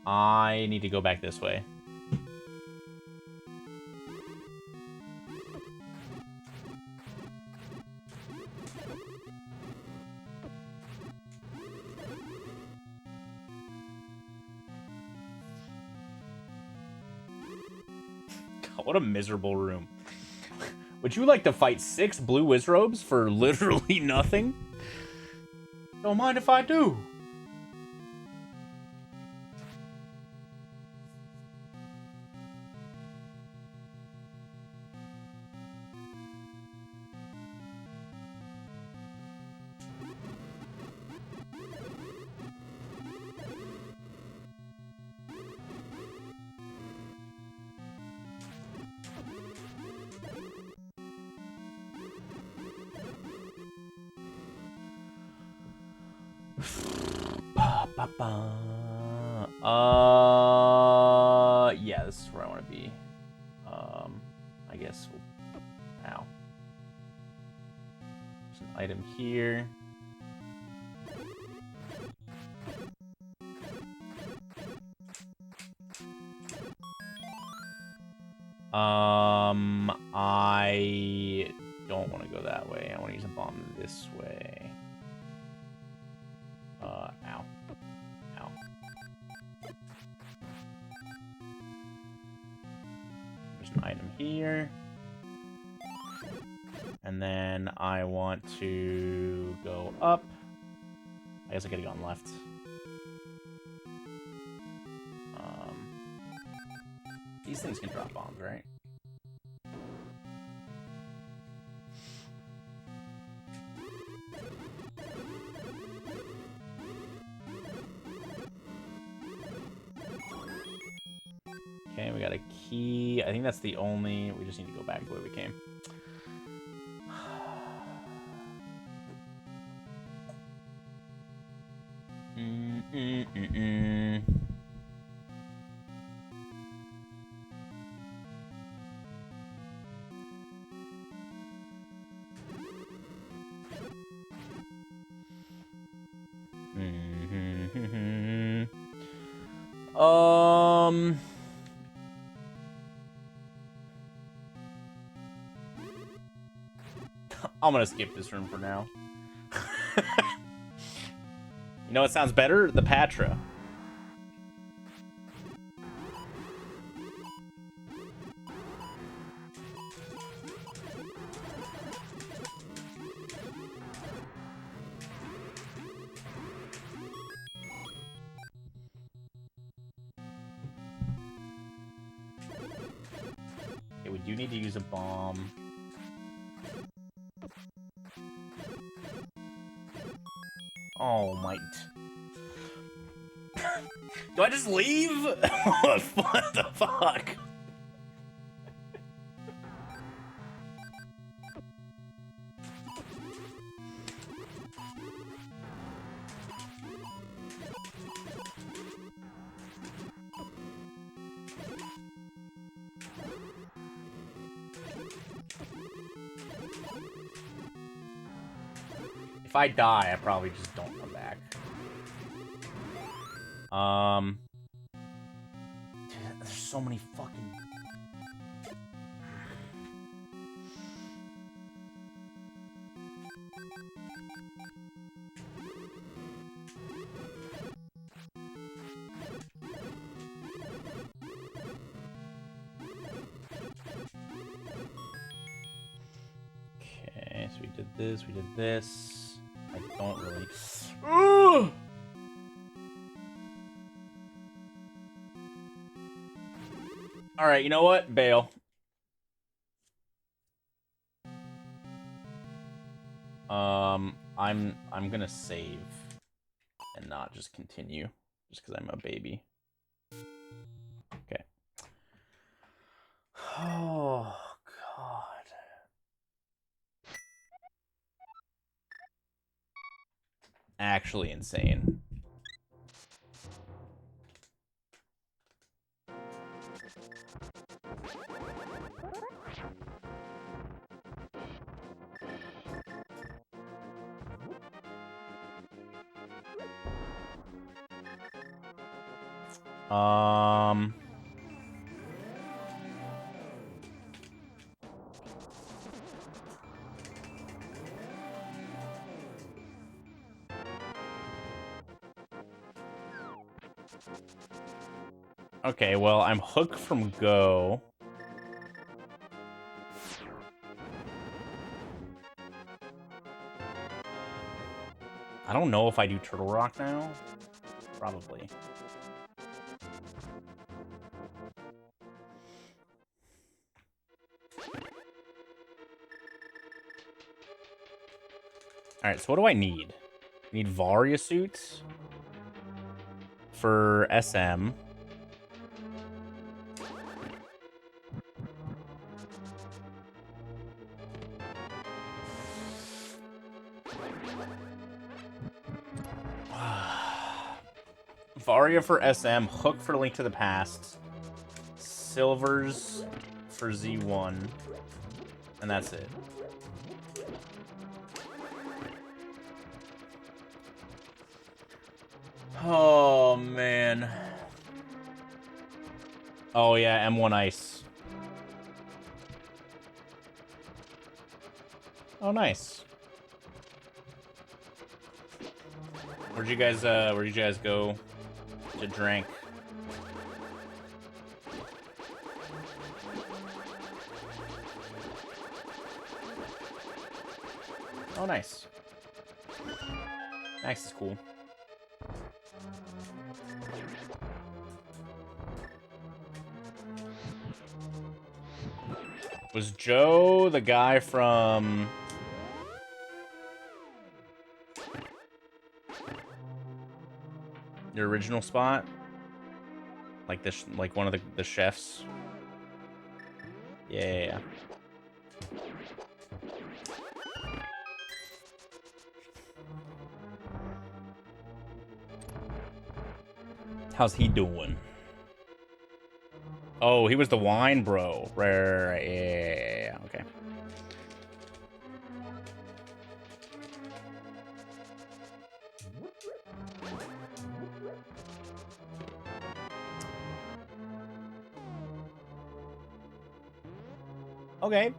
I need to go back this way. What a miserable room. Would you like to fight 6 blue Wizrobes for literally nothing? Don't mind if I do. Yeah, this is where I want to be. I guess we'll... Ow. There's an item here. I don't want to go that way. I want to use a bomb this way. Ow. Ow. There's an item here. And then I want to go up. I guess I could have gone left. These things can drop bombs, right? Okay, we got a key. I think that's the only... We just need to go back the way we came. I'm gonna skip this room for now. You know what sounds better? The Patra. Okay, we do need to use a bomb. Oh, my... Do I just leave? What the fuck? If I die, I probably just don't come back. Dude, there's so many fucking... Okay, so we did this, we did this. I don't really... Ugh! All right, you know what? Bail. I'm gonna save and not just continue just because I'm a baby. Okay. Oh God. Actually insane. Okay, well, I'm hooked from go. I don't know if I do Turtle Rock now. Probably. Alright, so what do I need? I need Varia suits for SM. Varia for SM, Hook for Link to the Past, Silvers for Z1, and that's it. Oh, man. Oh, yeah, M1 Ice. Oh, nice. Where'd you guys go to drink? Oh, nice. Max is cool. Was Joe the guy from... your original spot? Like this, like one of the chefs? Yeah. How's he doing? Oh, he was the wine bro. Right. Yeah. Okay. Okay.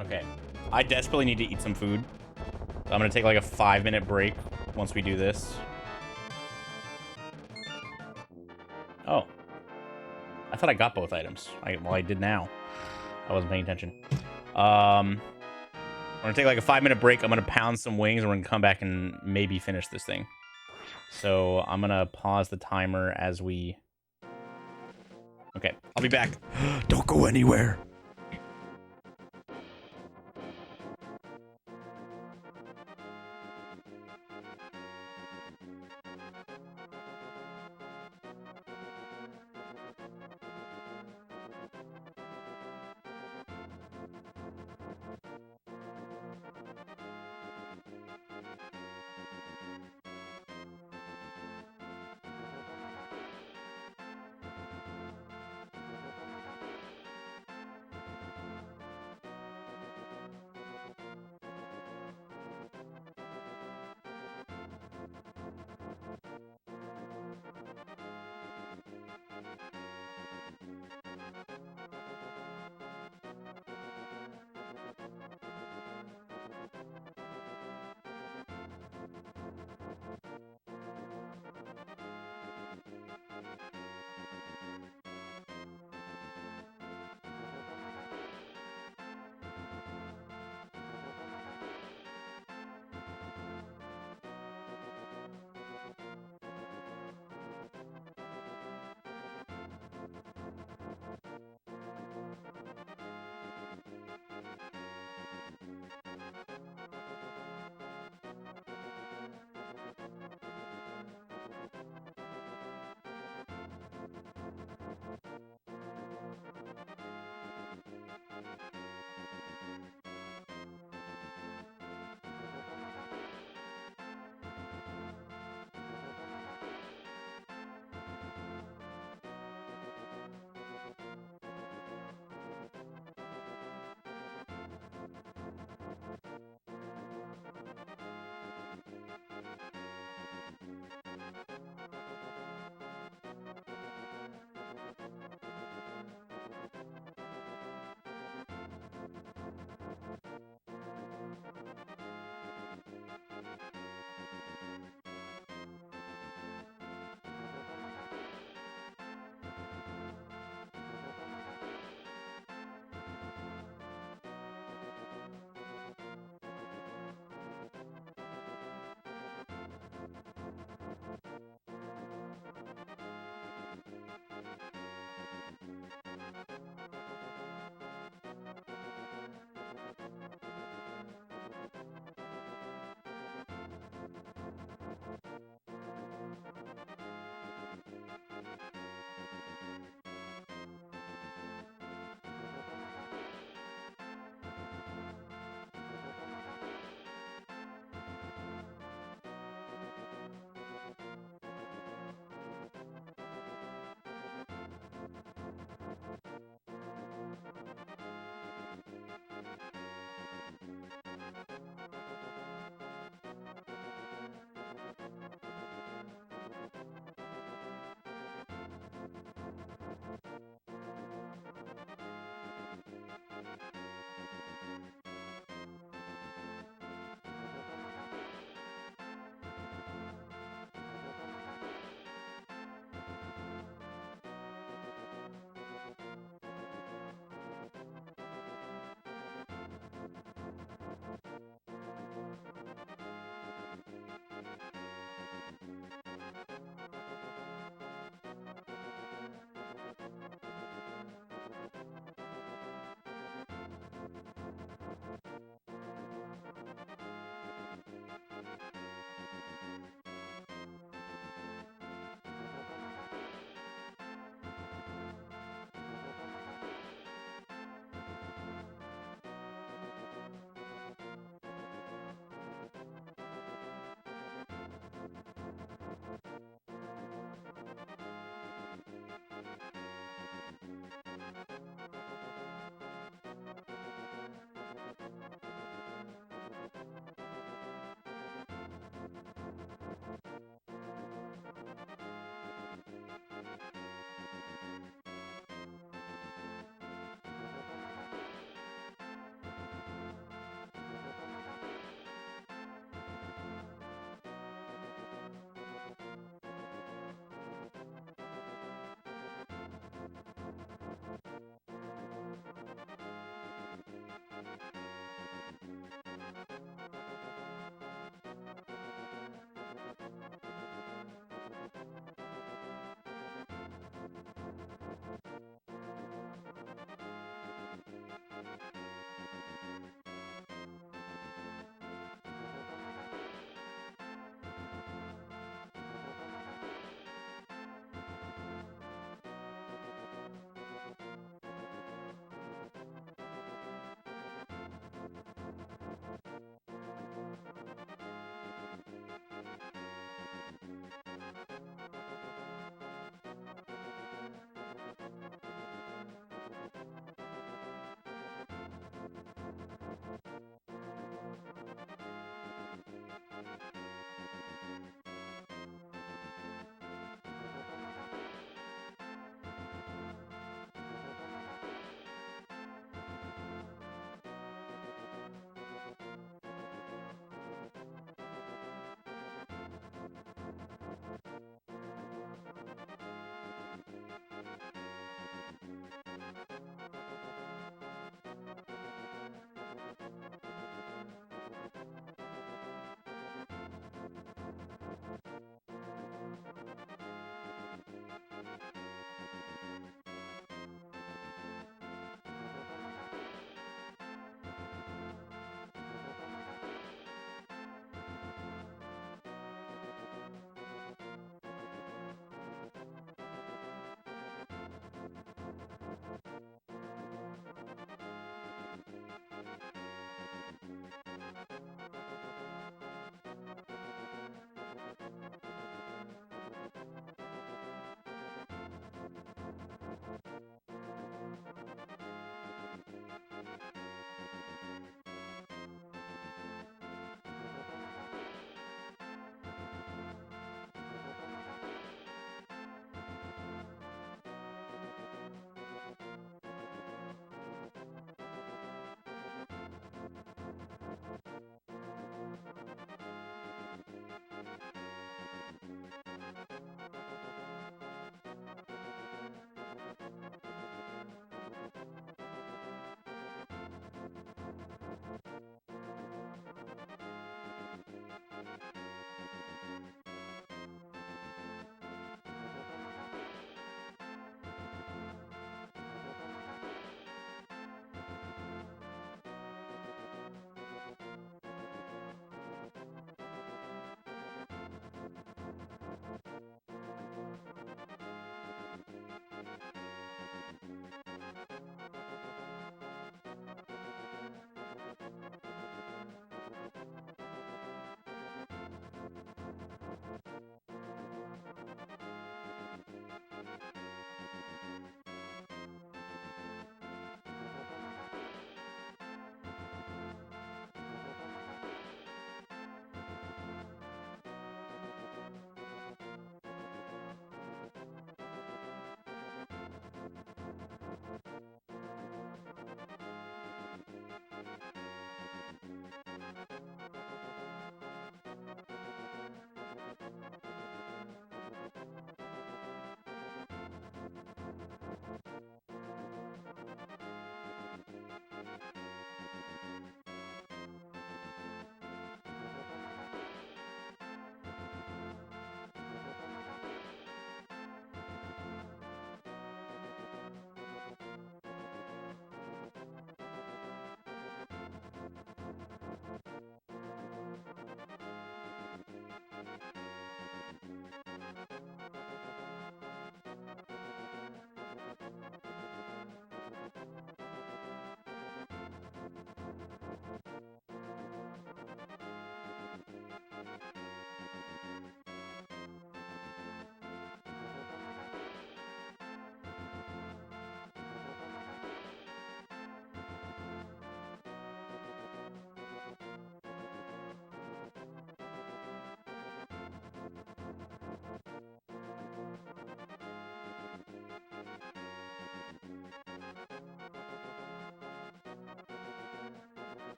Okay. I desperately need to eat some food. So I'm gonna take like a 5-minute break once we do this. Oh. I thought I got both items. Well, I did now. I wasn't paying attention. We're gonna take like a 5-minute break. I'm gonna pound some wings, and we're gonna come back and maybe finish this thing. So I'm gonna pause the timer as we... Okay, I'll be back. Don't go anywhere.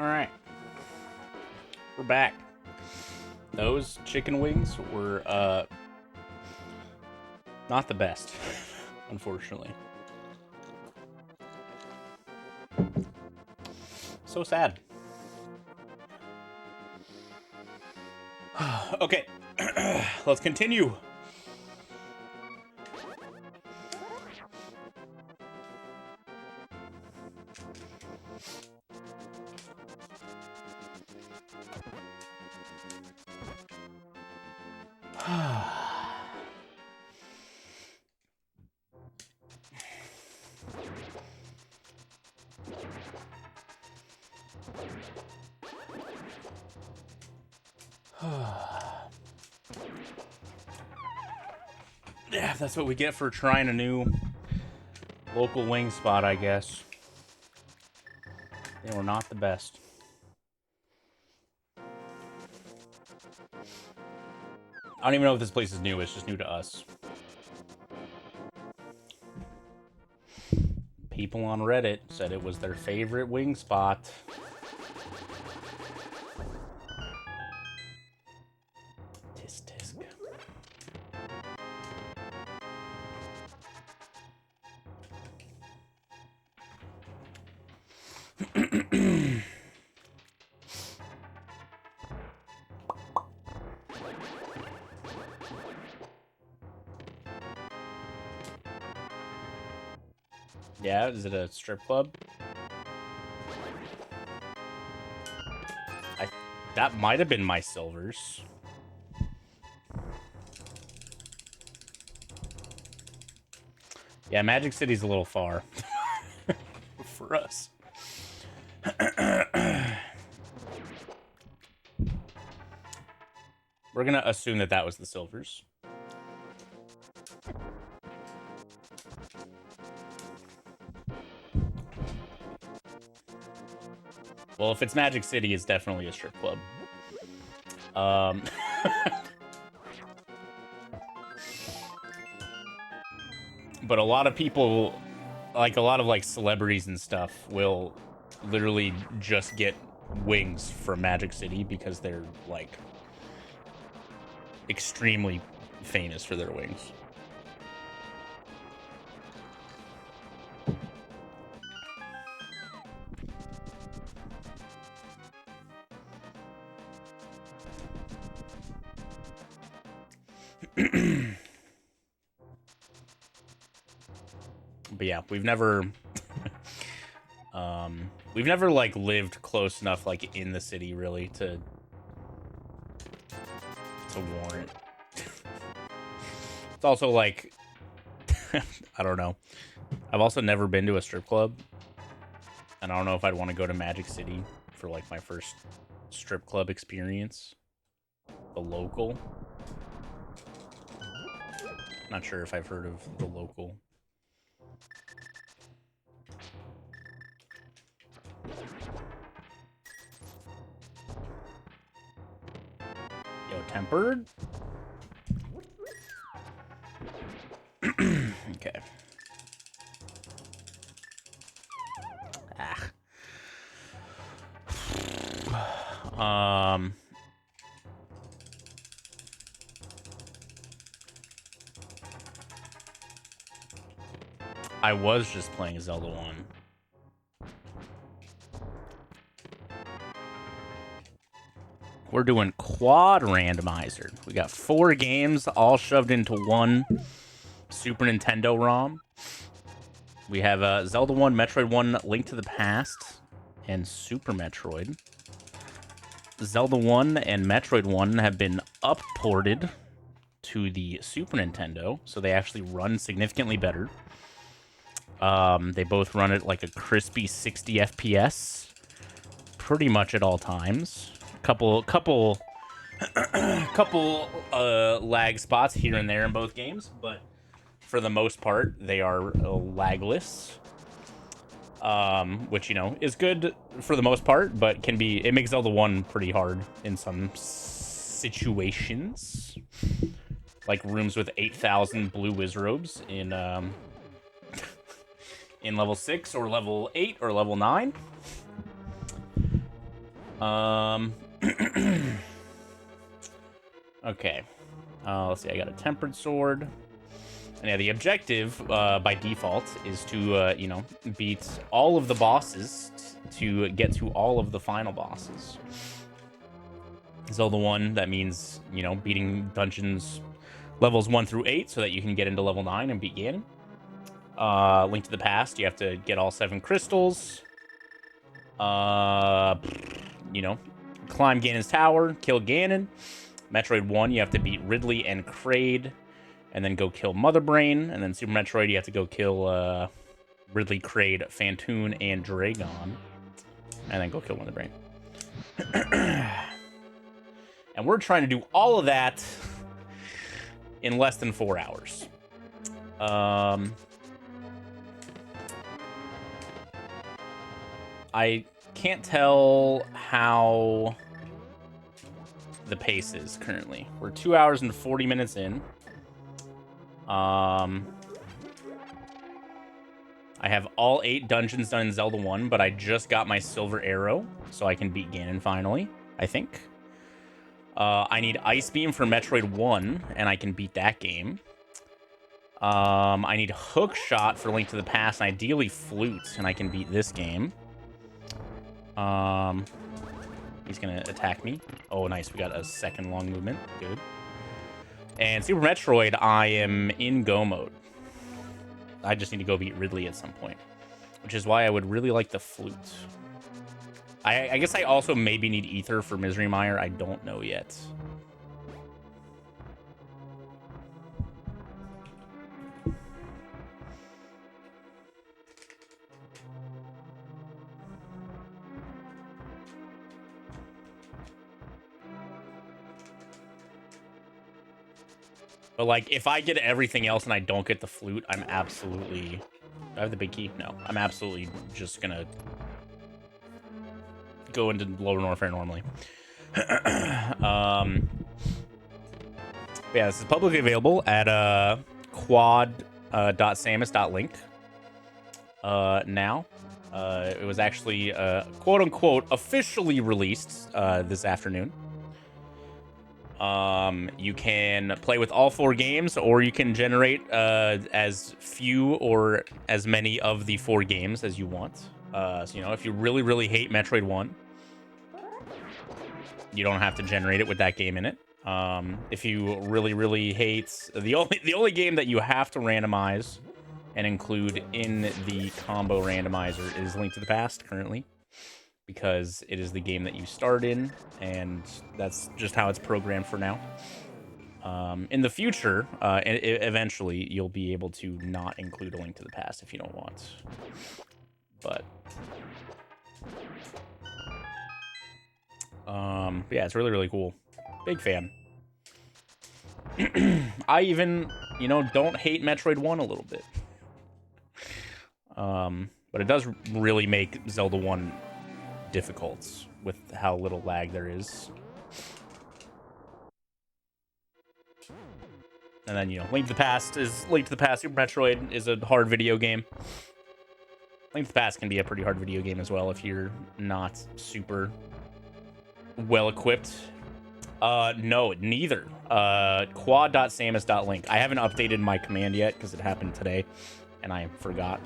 Alright. We're back. Those chicken wings were, not the best, unfortunately. So sad. Okay, let's continue. Yeah, that's what we get for trying a new local wing spot, I guess. They were not the best. I don't even know if this place is new, it's just new to us. People on Reddit said it was their favorite wing spot. Tisk tisk. Yeah, is it a strip club? That might have been my silvers. Yeah, Magic City's a little far for us. We're gonna assume that that was the silvers. Well, if it's Magic City, it's definitely a strip club. But a lot of people, like a lot of like celebrities and stuff, will literally just get wings from Magic City because they're like extremely famous for their wings. But yeah, we've never like lived close enough like in the city really to warrant. It's also like I don't know. I've also never been to a strip club, and I don't know if I'd want to go to Magic City for like my first strip club experience. The Local. Not sure if I've heard of The Local. Yo, tempered? Okay. I was just playing Zelda 1. We're doing quad randomizer. We got 4 games all shoved into one Super Nintendo ROM. We have Zelda 1, Metroid 1, Link to the Past, and Super Metroid. Zelda 1 and Metroid 1 have been up-ported to the Super Nintendo, so they actually run significantly better. They both run at like a crispy 60 FPS pretty much at all times. Couple lag spots here and there in both games, but for the most part they are lagless. Which, you know, is good for the most part, but it makes Zelda 1 pretty hard in some situations. Like rooms with 8,000 blue Wizrobes in level 6 or level 8 or level 9. Okay. Let's see. I got a tempered sword. And yeah, the objective by default is to, you know, beat all of the bosses to get to all of the final bosses. Zelda 1, that means, you know, beating dungeons levels 1 through 8 so that you can get into level 9 and beat Ganon. Link to the Past, you have to get all 7 crystals. You know, climb Ganon's tower, kill Ganon. Metroid 1, you have to beat Ridley and Kraid, and then go kill Mother Brain. And then Super Metroid, you have to go kill Ridley, Kraid, Phantoon, and Dragon. And then go kill Mother Brain. And we're trying to do all of that in less than 4 hours. I can't tell how the pace is currently. We're 2 hours and 40 minutes in. I have all 8 dungeons done in Zelda 1, but I just got my silver arrow, so I can beat Ganon finally, I think. I need Ice Beam for Metroid 1, and I can beat that game. I need Hook Shot for Link to the Past, and ideally Flute, and I can beat this game. He's gonna attack me. Oh, nice. We got a second long movement. Good. And Super Metroid, I am in go mode. I just need to go beat Ridley at some point, which is why I would really like the Flute. I guess I also maybe need Ether for Misery Mire. I don't know yet. But, like, if I get everything else and I don't get the Flute, I'm absolutely... Do I have the big key? No. I'm absolutely just gonna go into Lower Norfair normally. Yeah, this is publicly available at quad.samus.link now. It was actually, quote-unquote, officially released this afternoon. You can play with all 4 games, or you can generate as few or as many of the 4 games as you want. So, you know, if you really, really hate Metroid 1, you don't have to generate it with that game in it. If you really, really hate... The only game that you have to randomize and include in the combo randomizer is Link to the Past, currently. Because it is the game that you start in, and that's just how it's programmed for now. In the future, eventually, you'll be able to not include a Link to the Past if you don't want. But yeah, it's really, really cool. Big fan. I even, you know, don't hate Metroid 1 a little bit. But it does really make Zelda 1 difficult with how little lag there is. And then, you know, Link to the Past, Super Metroid is a hard video game. Link to the Past can be a pretty hard video game as well if you're not super well equipped. No, neither. Quad.samus.link. I haven't updated my command yet because it happened today and I forgot.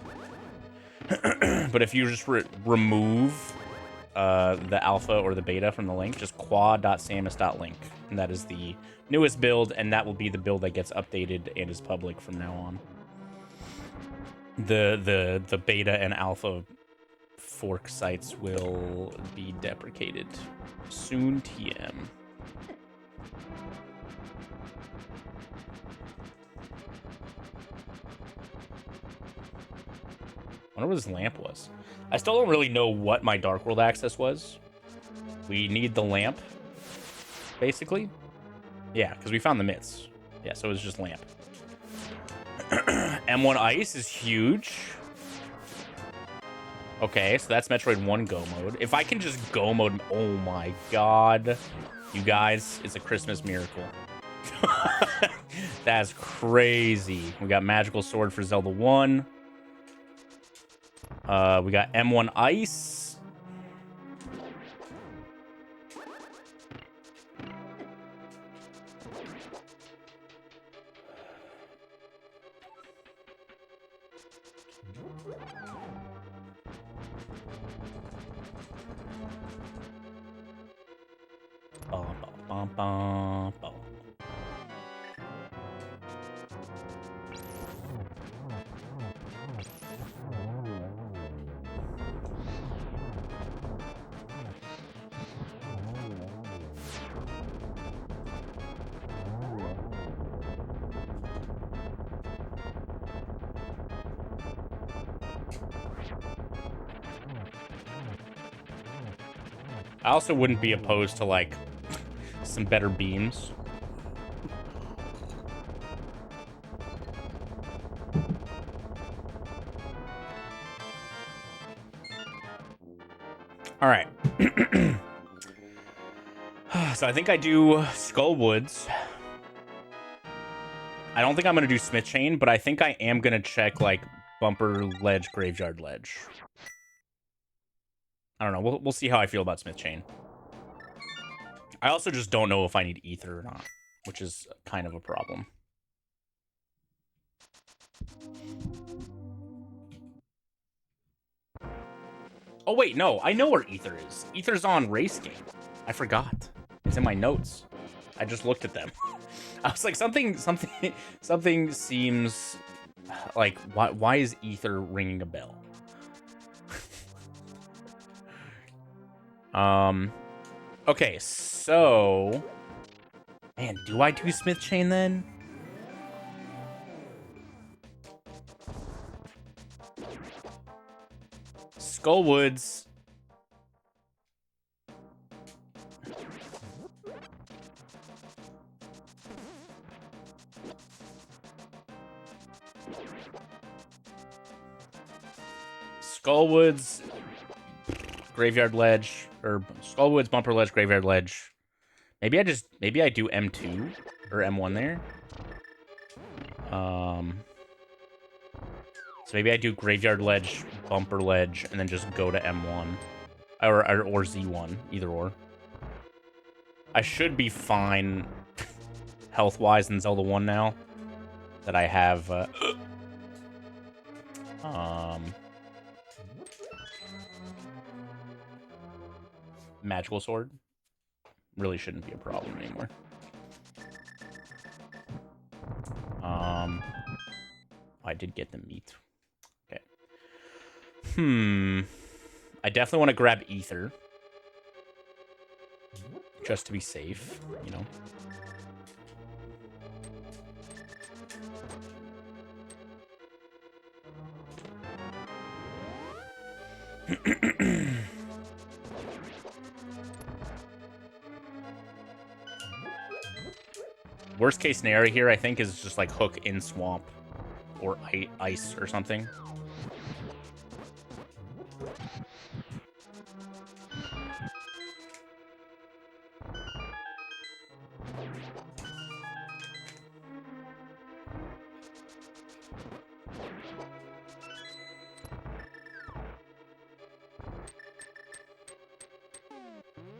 But if you just remove the alpha or the beta from the link, just quad.samus.link, and that is the newest build, and that will be the build that gets updated and is public from now on. The beta and alpha fork sites will be deprecated soon. TM. I wonder what this lamp was. I still don't really know what my Dark World access was. We need the lamp, basically. Yeah, because we found the mitts. Yeah, so it was just lamp. M1 Ice is huge. Okay, so that's Metroid 1 go mode. If I can just go mode... Oh my god. You guys, it's a Christmas miracle. That's crazy. We got Magical Sword for Zelda 1. We got M1 Ice. I also wouldn't be opposed to, like, some better beams. All right. So I think I do Skullwoods. I don't think I'm going to do Smith Chain, but I think I am going to check, like, Bumper Ledge, Graveyard Ledge. I don't know. We'll see how I feel about Smith Chain. I also just don't know if I need Ether or not, which is kind of a problem. Oh, wait, no. I know where Ether is. Ether's on Race Game. I forgot. It's in my notes. I just looked at them. I was like, something seems like, why is Ether ringing a bell? Okay, so, man, do I do Smith Chain then? Skullwoods. Skullwoods, Graveyard Ledge, or Skullwoods, Bumper Ledge, Graveyard Ledge. Maybe I do M2 or M1 there. So maybe I do Graveyard Ledge, Bumper Ledge, and then just go to M1. Or Z1, either or. I should be fine health-wise in Zelda 1 now. That I have, Magical Sword. Really shouldn't be a problem anymore. I did get the meat. Okay. I definitely want to grab Ether. Just to be safe, you know. Worst case scenario here, I think, is just like hook in swamp or ice or something.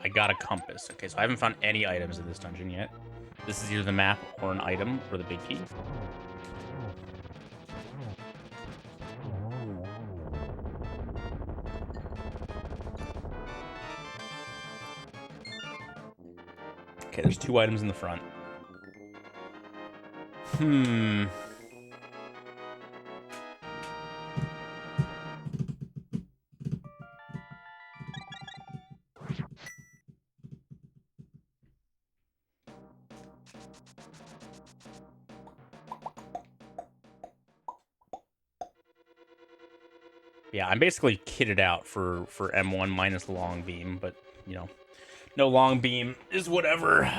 I got a compass. Okay, so I haven't found any items in this dungeon yet. This is either the map or an item for the big key. Okay, there's 2 items in the front. Yeah, I'm basically kitted out for M1 minus the long beam, but, you know, no long beam is whatever.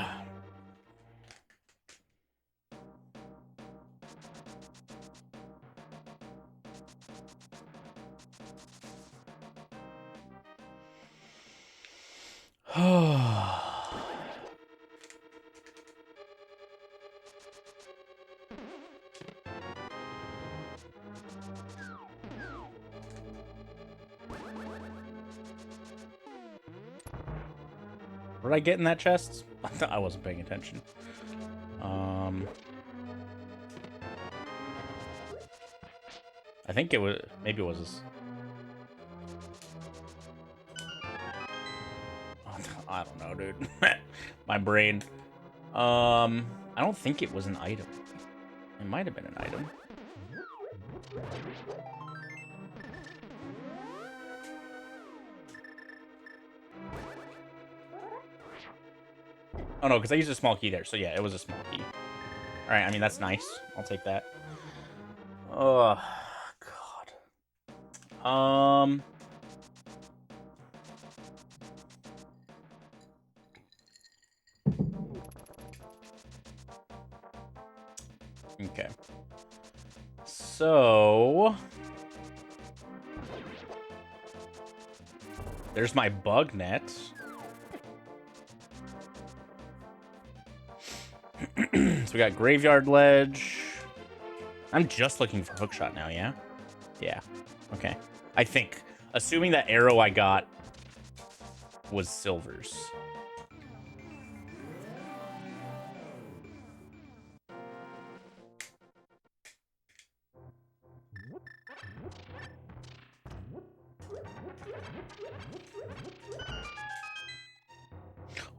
What did I get in that chest? I wasn't paying attention. I think it was... Maybe it was this. I don't know, dude. My brain. I don't think it was an item. It might have been an item. Oh, no, because I used a small key there. So, yeah, it was a small key. All right, I mean, that's nice. I'll take that. Oh, God. Okay. So... There's my bug net. So we got Graveyard Ledge. I'm just looking for Hookshot now, yeah? Yeah. Okay. I think. Assuming that arrow I got was silvers.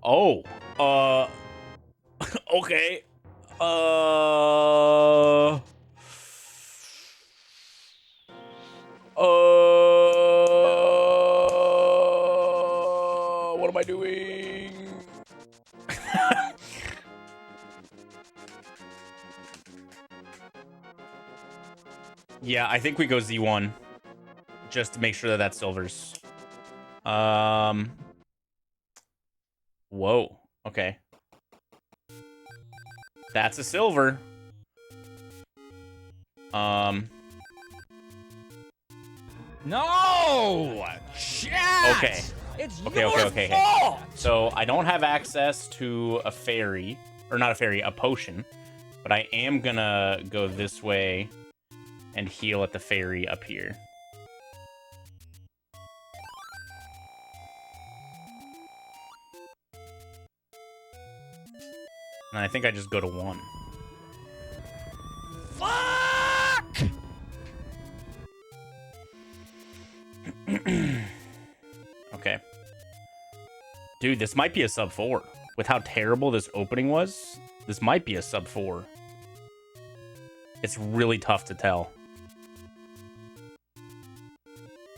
Oh. Okay. What am I doing? Yeah, I think we go Z1. Just to make sure that that's silvers. Whoa. Okay. That's a silver. No! Chat! Okay. It's Okay. fault! So I don't have access to a fairy, or not a fairy, a potion, but I am gonna go this way and heal at the fairy up here. And I think I just go to 1. Fuck! Okay. Dude, this might be a sub 4. With how terrible this opening was, this might be a sub 4. It's really tough to tell.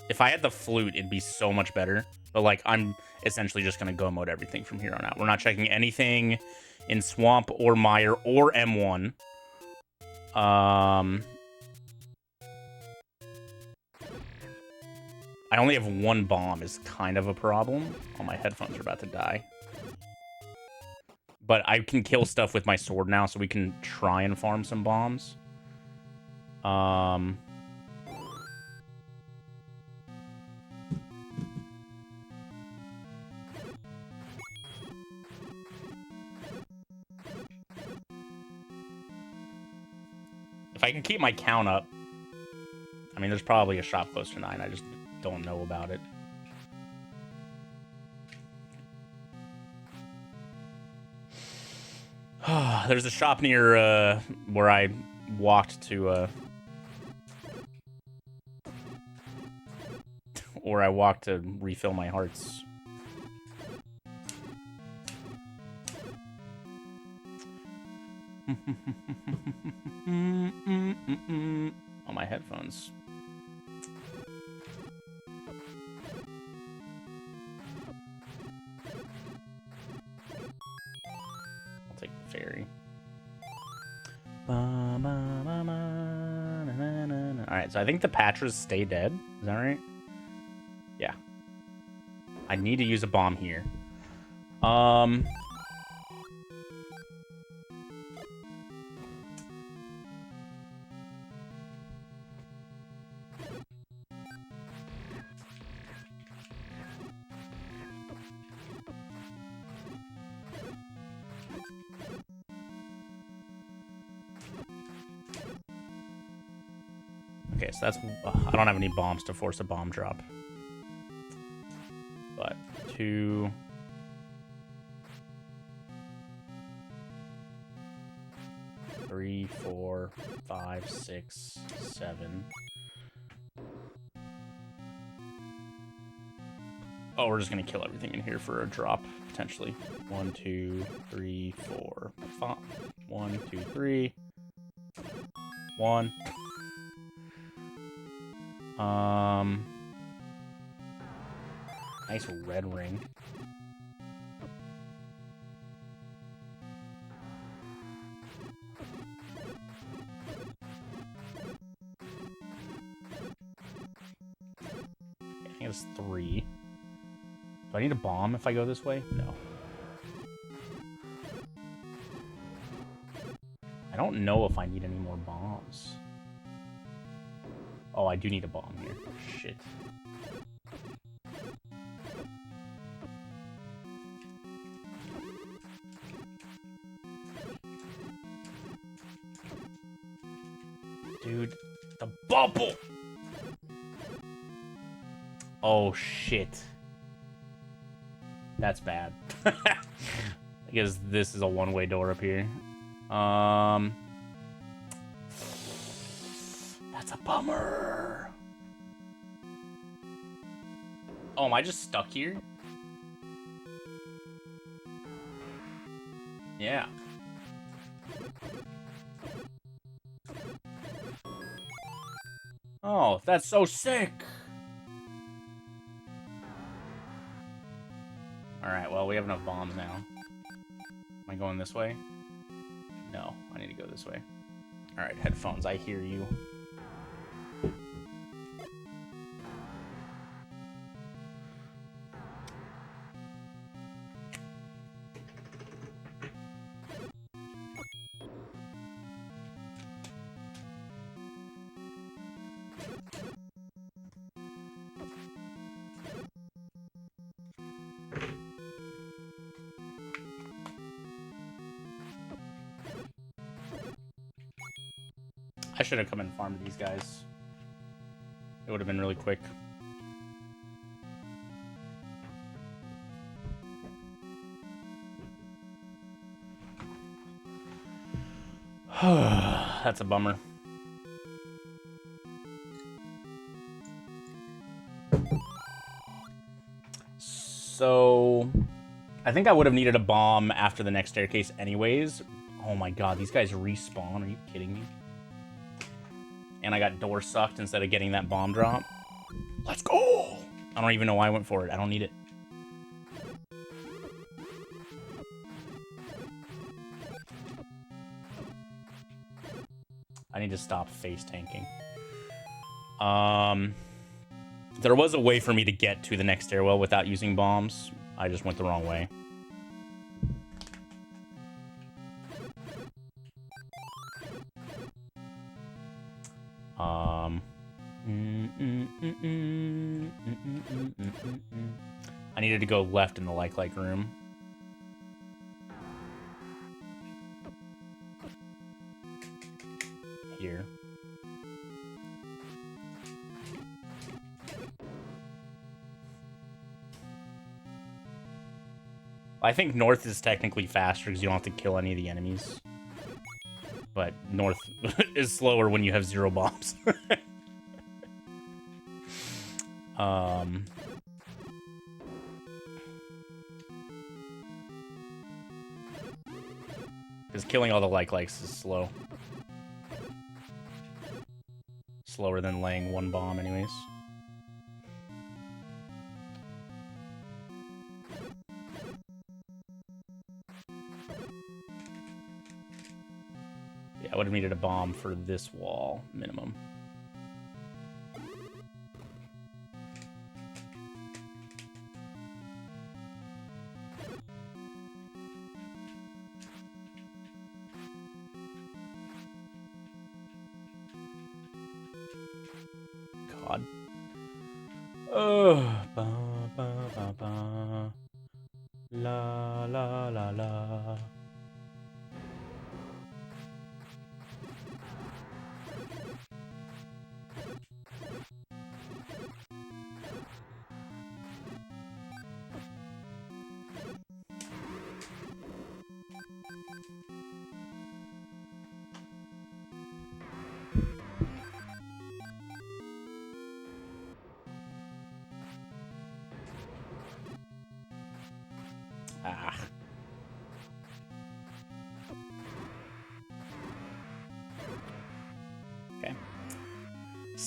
If I had the flute, it'd be so much better. But, like, I'm essentially just going to go mode everything from here on out. We're not checking anything in Swamp or Mire or M1. I only have 1 bomb is kind of a problem. Oh, my headphones are about to die. But I can kill stuff with my sword now, so we can try and farm some bombs. If I can keep my count up. I mean, there's probably a shop close to 9. I just don't know about it. There's a shop near where I walked to refill my hearts. On my headphones. I'll take the ferry. Alright, so I think the Patras stay dead. Is that right? Yeah. I need to use a bomb here. Okay, so that's... I don't have any bombs to force a bomb drop. But 2... 3, 4, 5, 6, 7. Oh, we're just gonna kill everything in here for a drop, potentially. 1, 2, 3, 4, 5. 1, 2, 3. 1. Nice red ring. I think it's 3. Do I need a bomb if I go this way? No. I don't know if I need any more bombs. Oh, I do need a bomb here. Shit. Dude, the bubble! Oh, shit. That's bad. Because this is a one-way door up here. That's a bummer. Oh, am I just stuck here? Yeah. Oh, that's so sick. Alright, well, we have enough bombs now. Am I going this way? No, I need to go this way. Alright, headphones, I hear you. I should have come and farmed these guys. It would have been really quick. That's a bummer. So, I think I would have needed a bomb after the next staircase anyways. Oh my god, these guys respawn. Are you kidding me? And I got door sucked instead of getting that bomb drop. Let's go! I don't even know why I went for it. I don't need it. I need to stop face tanking. There was a way for me to get to the next stairwell without using bombs. I just went the wrong way. I needed to go left in the like room. Here. I think north is technically faster because you don't have to kill any of the enemies. But north is slower when you have 0 bombs. Because killing all the likes is slow. Slower than laying 1 bomb anyways. Yeah, I would have needed a bomb for this wall, minimum. God. Oh, ba, ba, ba, ba. La, la, la, la.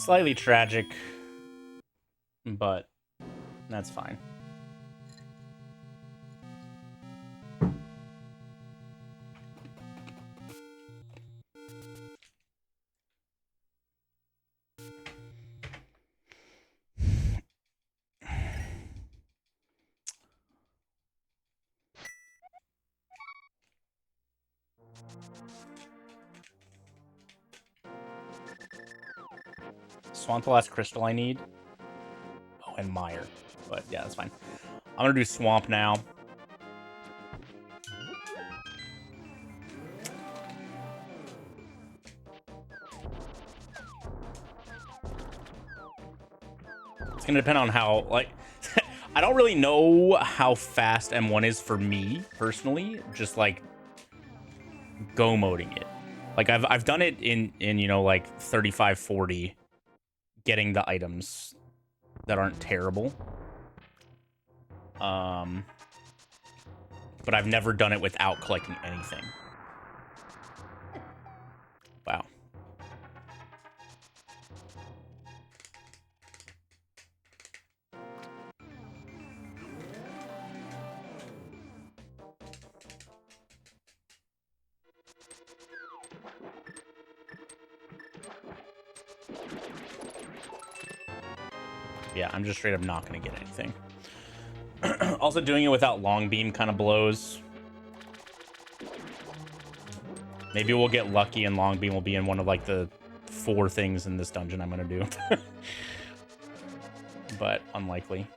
slightly tragic, but that's fine. Swamp the last crystal I need. Oh, and Mire. But yeah, that's fine. I'm gonna do Swamp now. It's gonna depend on how, like, I don't really know how fast M1 is for me, personally. Just, like, go-moding it. Like, I've done it in you know, like, 35, 40, getting the items that aren't terrible. But I've never done it without collecting anything. Wow. Yeah, I'm just straight up not going to get anything. Also, doing it without long beam kind of blows. Maybe we'll get lucky and long beam will be in one of, like, the 4 things in this dungeon I'm going to do. But unlikely.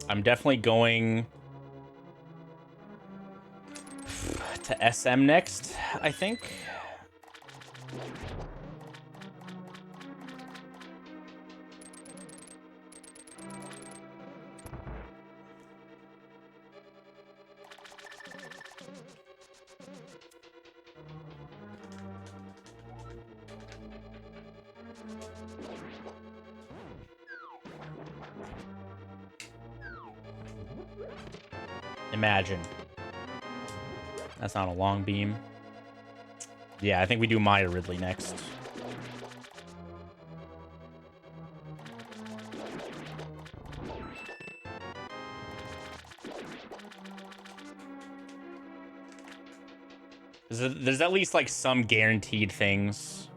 I'm definitely going to SM next, I think. Imagine. That's not a long beam. Yeah, I think we do Maya Ridley next. There's at least, like, some guaranteed things.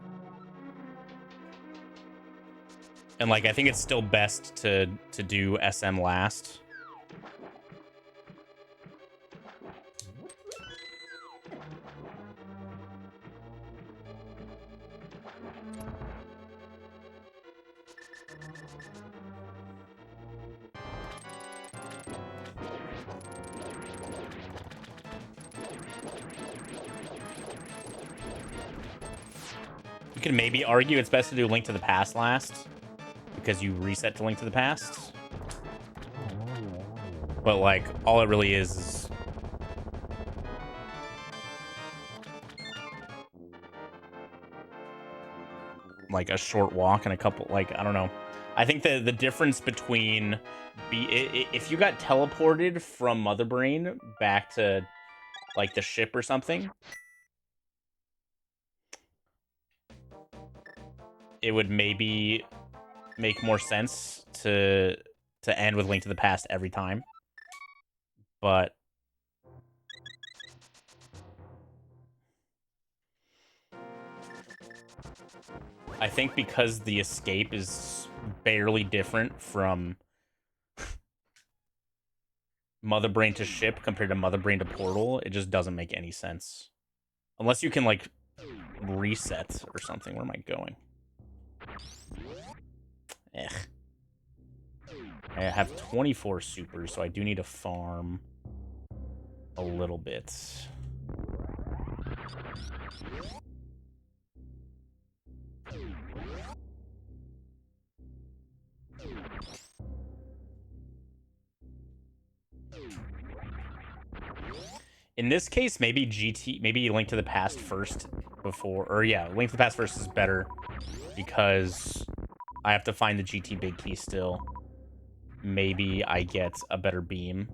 And, like, I think it's still best to do SM last. You can maybe argue it's best to do Link to the Past last, because you reset to Link to the Past. But, like, all it really is like a short walk and a couple, like, I don't know. I think the difference between if you got teleported from Mother Brain back to, like, the ship or something, it would maybe make more sense to end with Link to the Past every time. But I think because the escape is barely different from Mother Brain to ship compared to Mother Brain to portal, it just doesn't make any sense. Unless you can, like, reset or something. Where am I going? Ugh. I have 24 supers, so I do need to farm a little bit. In this case, maybe maybe Link to the Past first before, or yeah, Link to the Past first is better because I have to find the GT big key still. Maybe I get a better beam.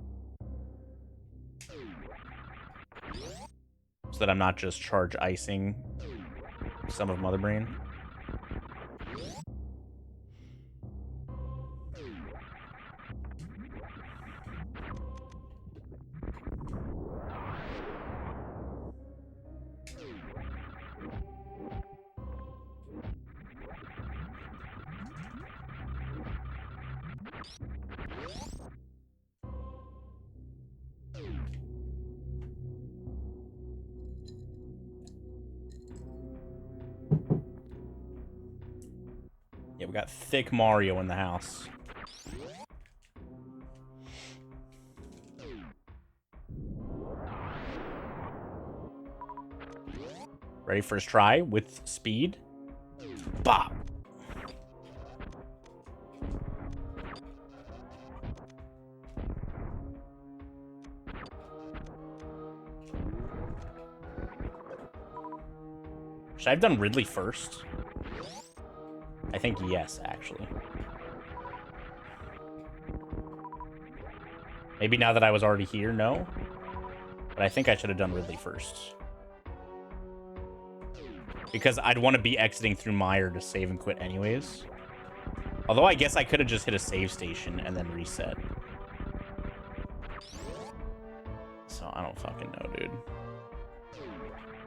so that I'm not just charge icing some of Mother Brain. Yeah, we got thick Mario in the house. Ready first try with speed. Bop. Should I have done Ridley first? I think yes, actually. Maybe now that I was already here, no? But I think I should have done Ridley first. Because I'd want to be exiting through Meyer to save and quit anyways. Although I guess I could have just hit a save station and then reset. So I don't fucking know, dude.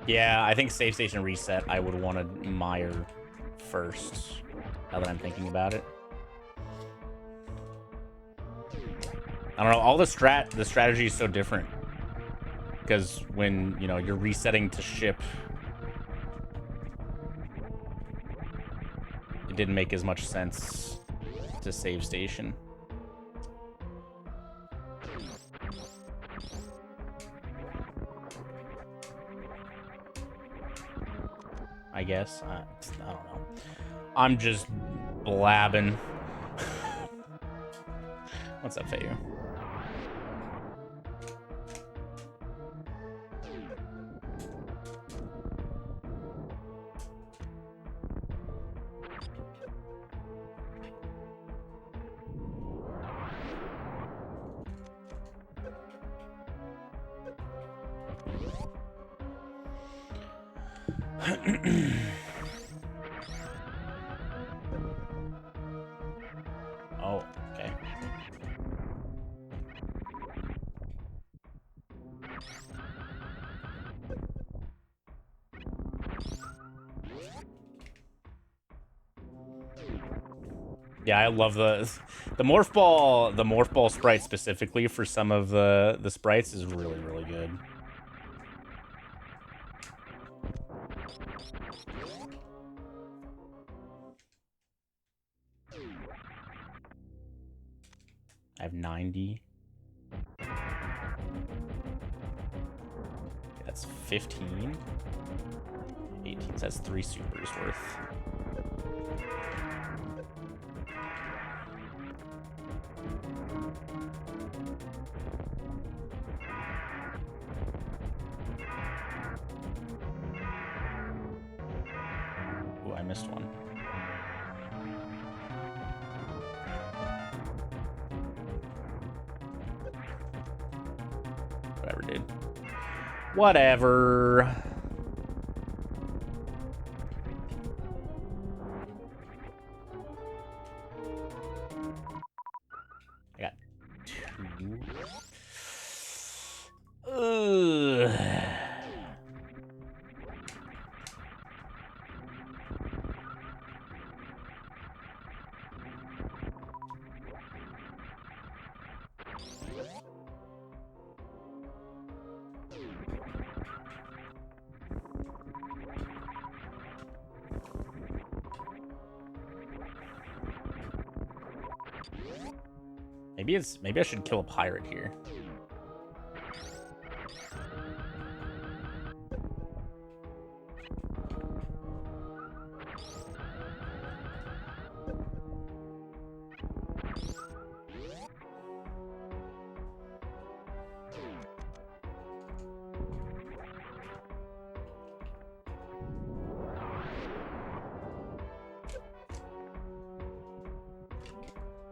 Yeah, I think save station reset, I would have wanted Meyer first. Now that I'm thinking about it. I don't know, all the strategy is so different. Because when, you know, you're resetting to ship, it didn't make as much sense to save station. I guess. I don't know. I'm just blabbing. What's up, Fayu? Oh, okay. Yeah, I love the morph ball. The morph ball sprite specifically for some of the sprites is really, really good. I have 90. That's 15. 18. So that's 3 supers worth. Ooh, I missed one. Whatever, dude. Whatever. I got 2. Ugh. Maybe I should kill a pirate here.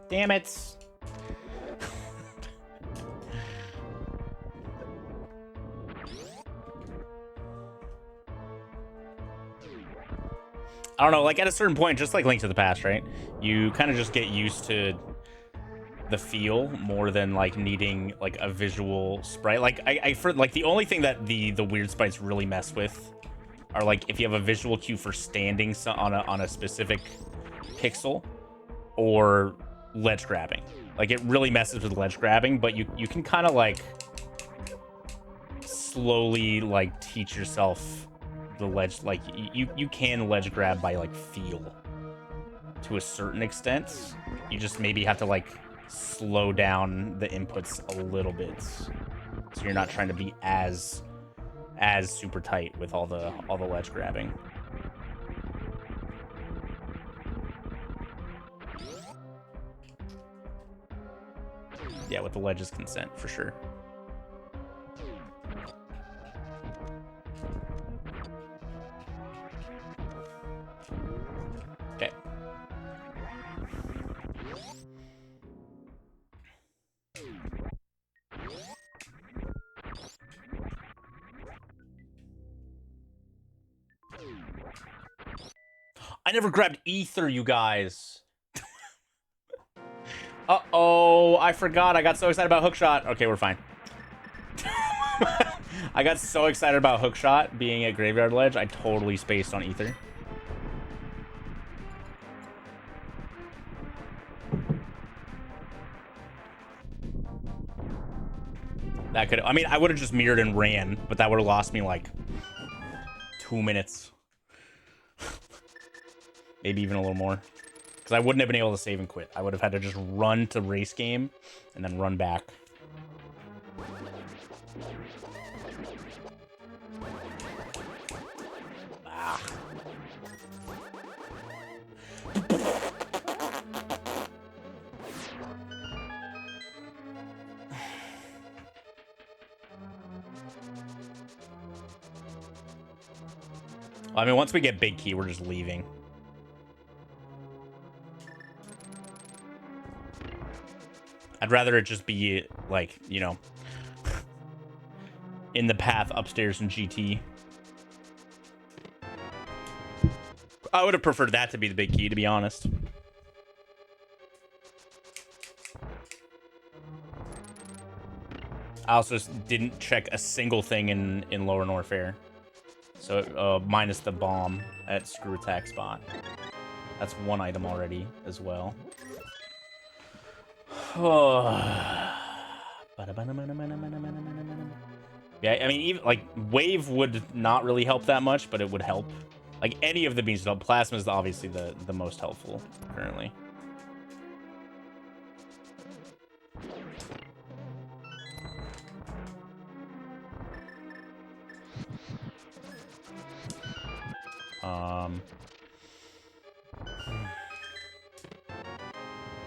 Damn it. I don't know, like at a certain point, just like Link to the Past, right? You kind of just get used to the feel more than like needing like a visual sprite. Like like the only thing that the weird sprites really mess with are like if you have a visual cue for standing on a specific pixel or ledge grabbing. Like it really messes with ledge grabbing, but you can kind of like slowly like teach yourself the ledge. Like you can ledge grab by like feel to a certain extent. You just maybe have to like slow down the inputs a little bit, so you're not trying to be as super tight with all the ledge grabbing. Yeah, with the ledge's consent for sure. Okay. I never grabbed ether, you guys. Uh-oh, I forgot. I got so excited about hookshot. Okay, we're fine. I got so excited about hookshot being at Graveyard Ledge, I totally spaced on ether. That could, I mean, I would have just mirrored and ran, but that would have lost me like 2 minutes. Maybe even a little more. Because I wouldn't have been able to save and quit. I would have had to just run to race game and then run back. Ah. I mean, once we get big key, we're just leaving. I'd rather it just be, like, you know, in the path upstairs in GT. I would have preferred that to be the big key, to be honest. I also didn't check a single thing in Lower Norfair. So, minus the bomb at Screw Attack spot. That's one item already, as well. Yeah, I mean, even, like, Wave would not really help that much, but it would help. Like, any of the beams would help. Plasma is obviously the most helpful, currently.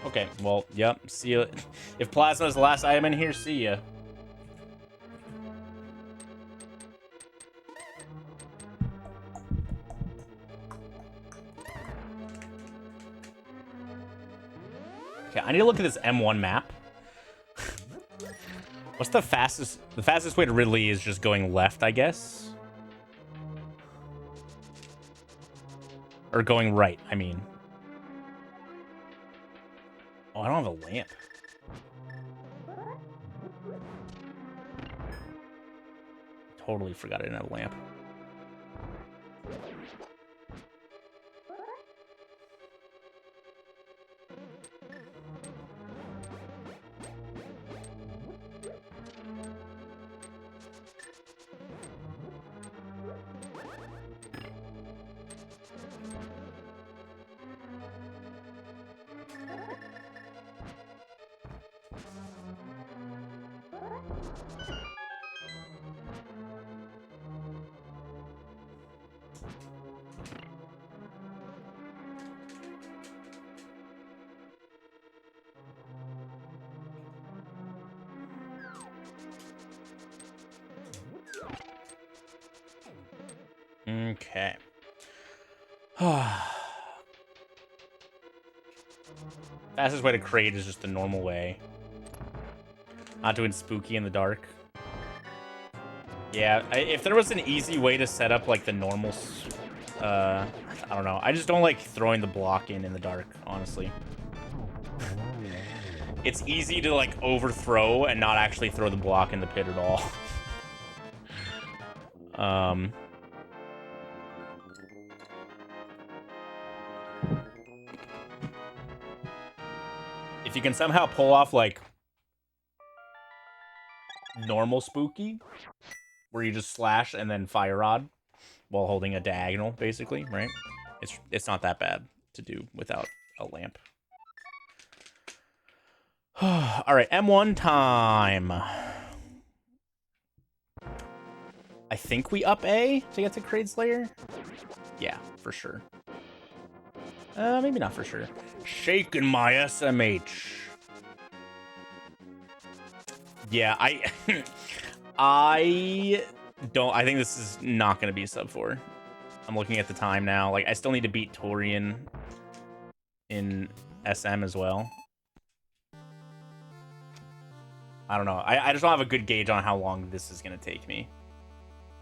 Okay, well, yep, see you. If Plasma is the last item in here, see ya. Okay, I need to look at this M1 map. What's the fastest? The fastest way to Ridley is just going left, I guess. Or going right, I mean. Oh, I don't have a lamp. Totally forgot I didn't have a lamp. Okay. Fastest way to crate is just the normal way. Not doing spooky in the dark. Yeah, if there was an easy way to set up like the normal I don't know. I just don't like throwing the block in the dark, honestly. It's easy to, like, overthrow and not actually throw the block in the pit at all. If you can somehow pull off, like, normal spooky, where you just slash and then fire rod while holding a diagonal, basically, right? It's not that bad to do without a lamp. All right, M1 time. I think we up A to get to Kraid Slayer. Yeah, for sure. Maybe not for sure. Shaking my SMH. Yeah, I think this is not going to be sub 4. I'm looking at the time now. Like, I still need to beat Torian in SM as well. I don't know. I just don't have a good gauge on how long this is going to take me.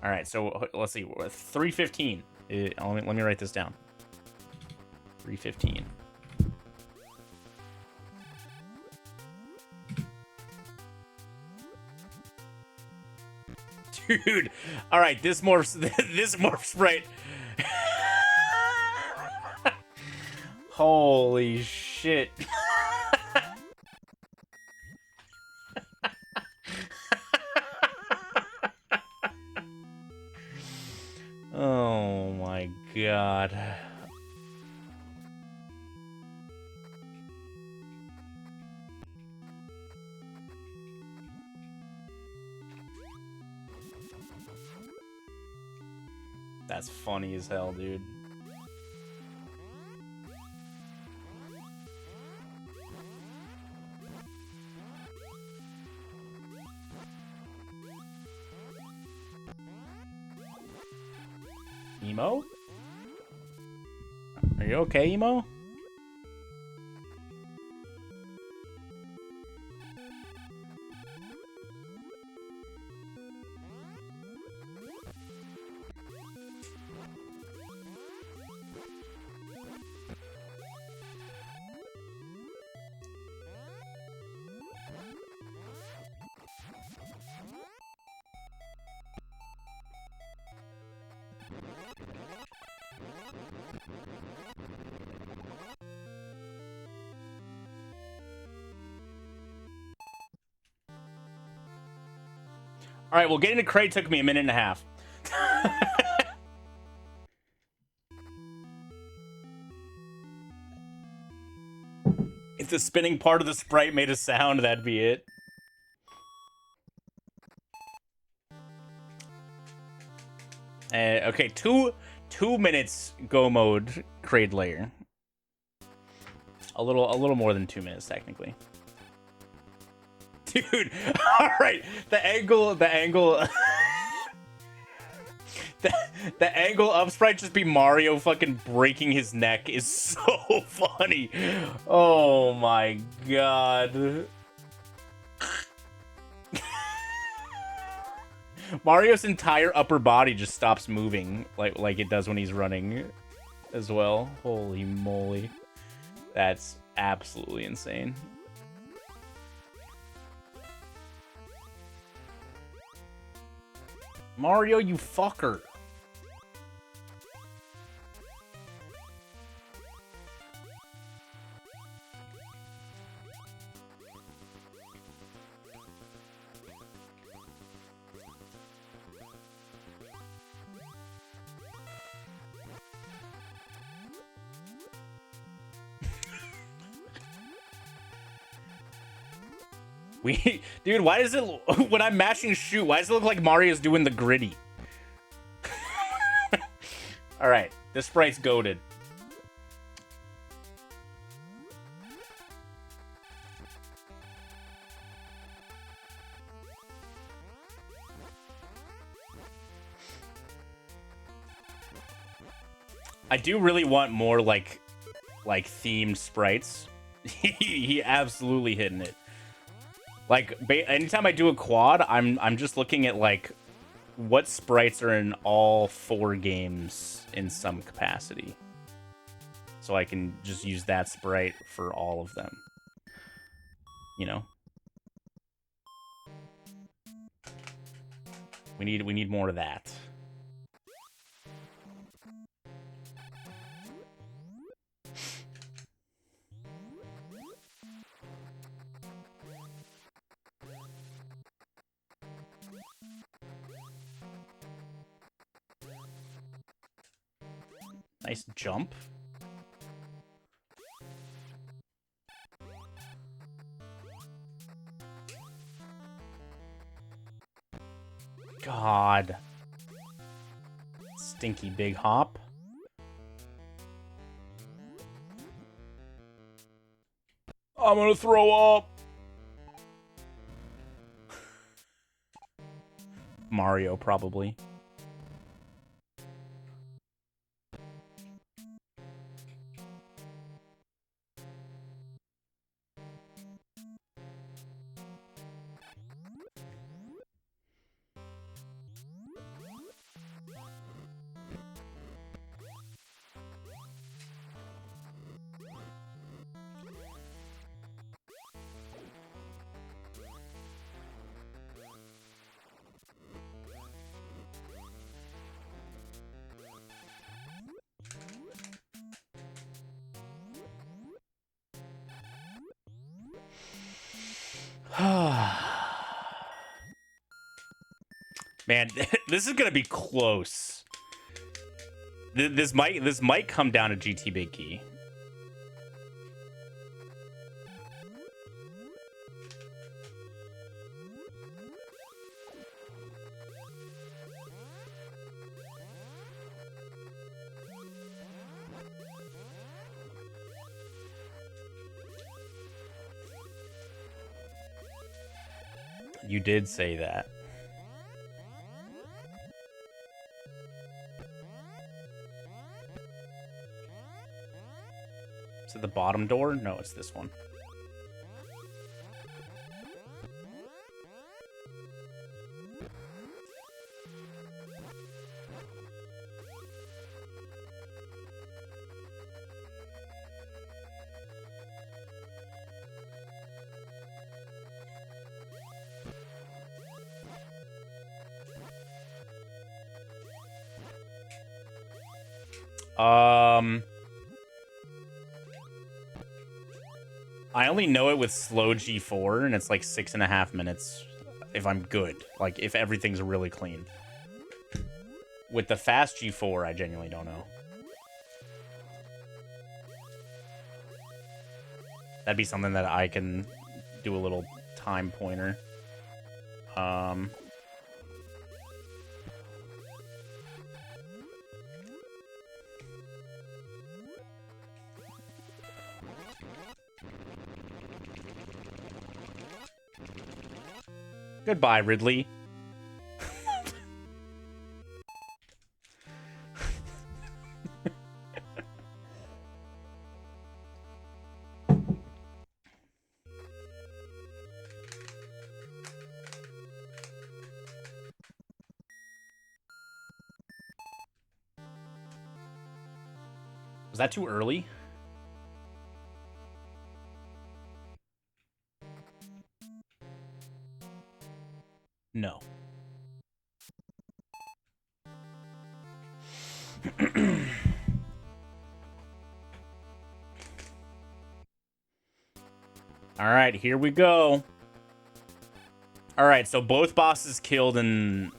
All right, so let's see. 3:15. Let me write this down. 3:15. Dude, all right, this morphs right. Holy shit. Oh my god. That's funny as hell, dude. Emo? Are you okay, Emo? All right, well, getting to Kraid took me a minute and a half. If the spinning part of the sprite made a sound, that'd be it. Okay, two minutes go mode Kraid layer. A little more than 2 minutes technically. Dude, all right, the angle the angle up sprite just be Mario fucking breaking his neck is so funny. Oh my god. Mario's entire upper body just stops moving like it does when he's running as well. Holy moly. That's absolutely insane. Mario, you fucker. Dude, why does it, when I'm mashing shoot, why does it look like Mario's doing the gritty? All right, this sprite's goated. I do really want more like themed sprites. He absolutely hitting it. Like anytime I do a quad, I'm just looking at like what sprites are in all 4 games in some capacity. So I can just use that sprite for all of them. You know? We need more of that. Nice jump. God. Stinky big hop. I'm gonna throw up. Mario, probably. Man, this is gonna be close. This might come down to GT Big Key. You did say that. Is it the bottom door? No, it's this one. I only know it with slow G4, and it's like 6.5 minutes if I'm good. Like, if everything's really clean. With the fast G4, I genuinely don't know. That'd be something that I can do a little time pointer. Goodbye, Ridley. Was that too early? No. All right, here we go. All right, so both bosses killed in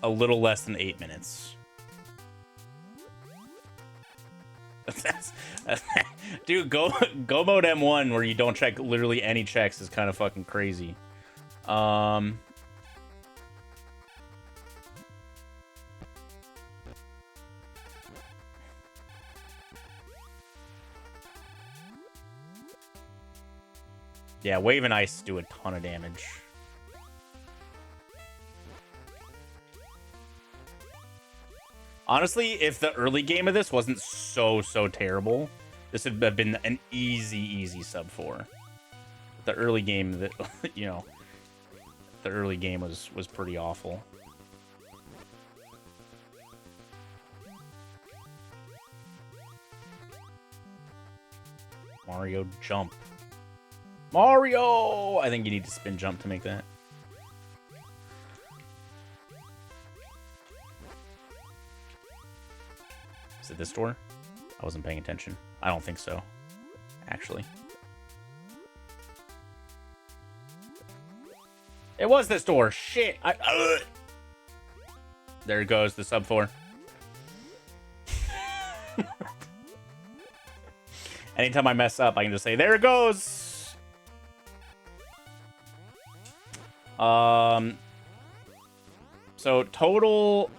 a little less than 8 minutes. Dude, go mode M1 where you don't check literally any checks is kind of fucking crazy. Yeah, Wave and Ice do a ton of damage. Honestly, if the early game of this wasn't so terrible, this would have been an easy sub 4. The early game that, you know, the early game was pretty awful. Mario jump. Mario! I think you need to spin jump to make that. Is it this door? I wasn't paying attention. I don't think so, actually. It was this door. Shit. There it goes, the sub 4. Anytime I mess up, I can just say, there it goes. So Total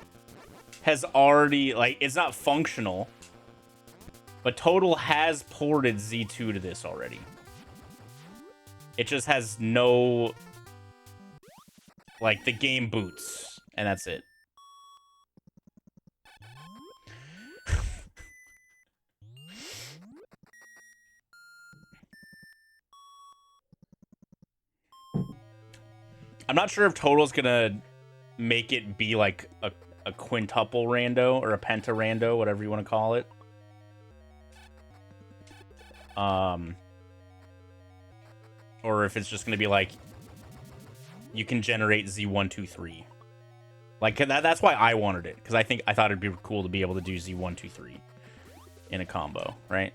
has already, like, it's not functional, but Total has ported Z2 to this already. It just has no, like, the game boots, and that's it. I'm not sure if Total's gonna make it be like a quintuple rando or a penta rando, whatever you want to call it. Or if it's just gonna be like you can generate Z1, 2, 3. Like that's why I wanted it, because I thought it'd be cool to be able to do Z1, 2, 3 in a combo, right?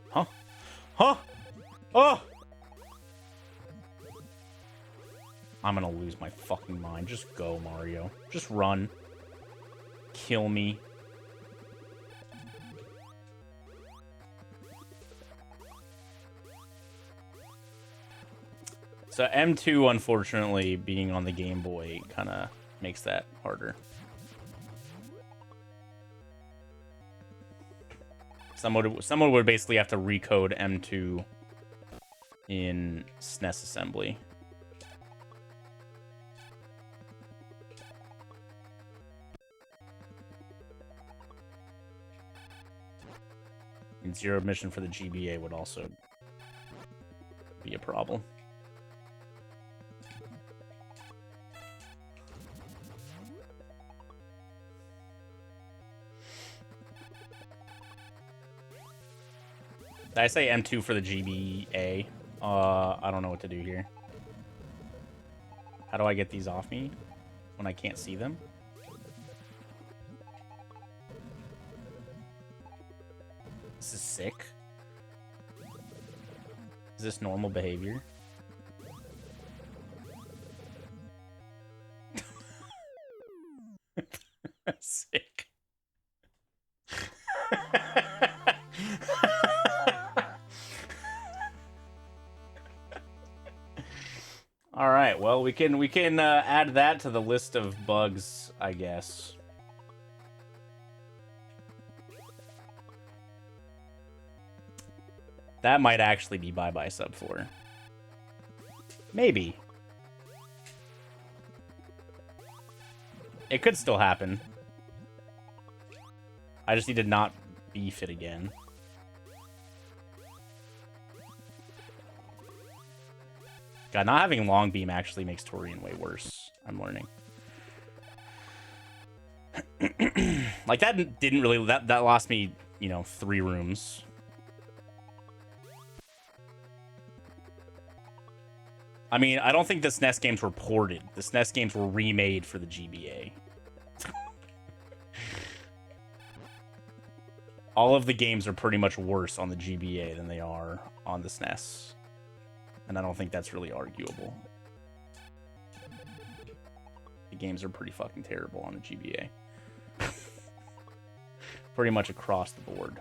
Huh? Huh? Oh! I'm gonna lose my fucking mind. Just go, Mario. Just run. Kill me. So M2, unfortunately, being on the Game Boy kind of makes that harder. Someone would basically have to recode M2 in SNES assembly. And zero mission for the GBA would also be a problem. Did I say M2 for the GBA? I don't know what to do here. How do I get these off me when I can't see them? This is sick. Is this normal behavior? Sick. All right, well, we can add that to the list of bugs, I guess. That might actually be bye-bye sub 4. Maybe. It could still happen. I just need to not beef it again. God, not having long beam actually makes Torian way worse. I'm learning. Like, that didn't really... That lost me, you know, 3 rooms. I mean, I don't think the SNES games were ported. The SNES games were remade for the GBA. All of the games are pretty much worse on the GBA than they are on the SNES. And I don't think that's really arguable. The games are pretty fucking terrible on the GBA. Pretty much across the board.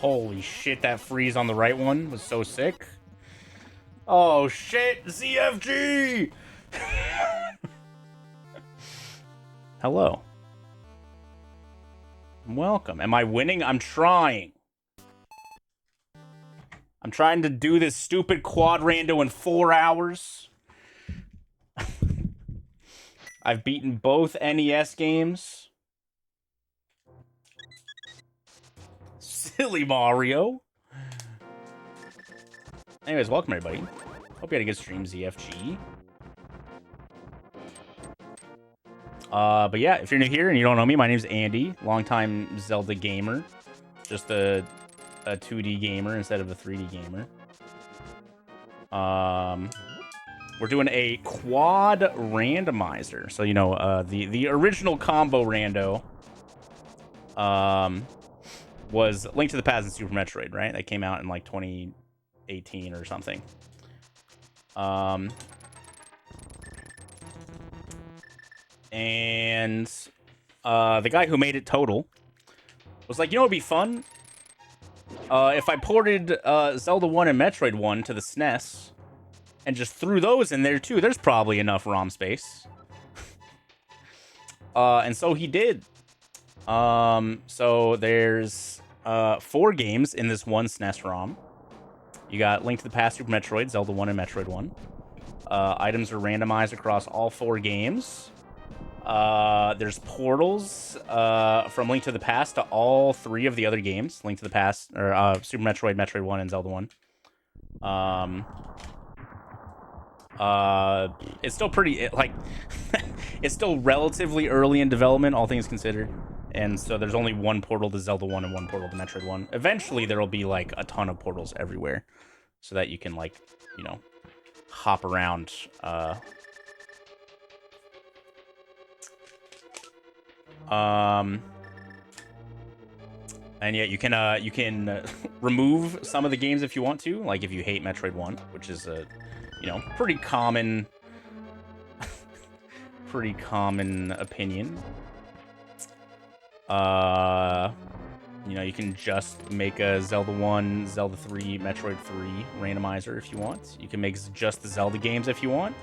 Holy shit, that freeze on the right one was so sick. Oh shit, ZFG! Hello. Welcome. Am I winning? I'm trying. I'm trying to do this stupid quad rando in 4 hours. I've beaten both NES games. Silly Mario. Anyways, welcome everybody. Hope you had a good stream, ZFG. But yeah, if you're new here and you don't know me, my name's Andy, longtime Zelda gamer. Just a 2D gamer instead of a 3D gamer. We're doing a quad randomizer. So, you know, the original combo rando was Link to the Past and Super Metroid, right? That came out in like 2018 or something. And the guy who made it total was like, you know, it'd be fun if I ported Zelda 1 and Metroid 1 to the SNES and just threw those in there too. There's probably enough ROM space. And so he did. So there's 4 games in this one SNES ROM. You got Link to the Past, Super Metroid, Zelda 1, and Metroid 1. Items are randomized across all 4 games. There's portals from Link to the Past to all 3 of the other games. Link to the Past, or Super Metroid, Metroid 1, and Zelda 1. It's still pretty, it's still relatively early in development, all things considered. And so there's only 1 portal to Zelda 1 and 1 portal to Metroid 1. Eventually, there'll be, like, a ton of portals everywhere. So that you can, like, you know, hop around, and yeah, you can remove some of the games if you want to, like if you hate Metroid 1, which is a, you know, pretty common opinion. You know, you can just make a Zelda 1, Zelda 3, Metroid 3 randomizer if you want. You can make just the Zelda games if you want.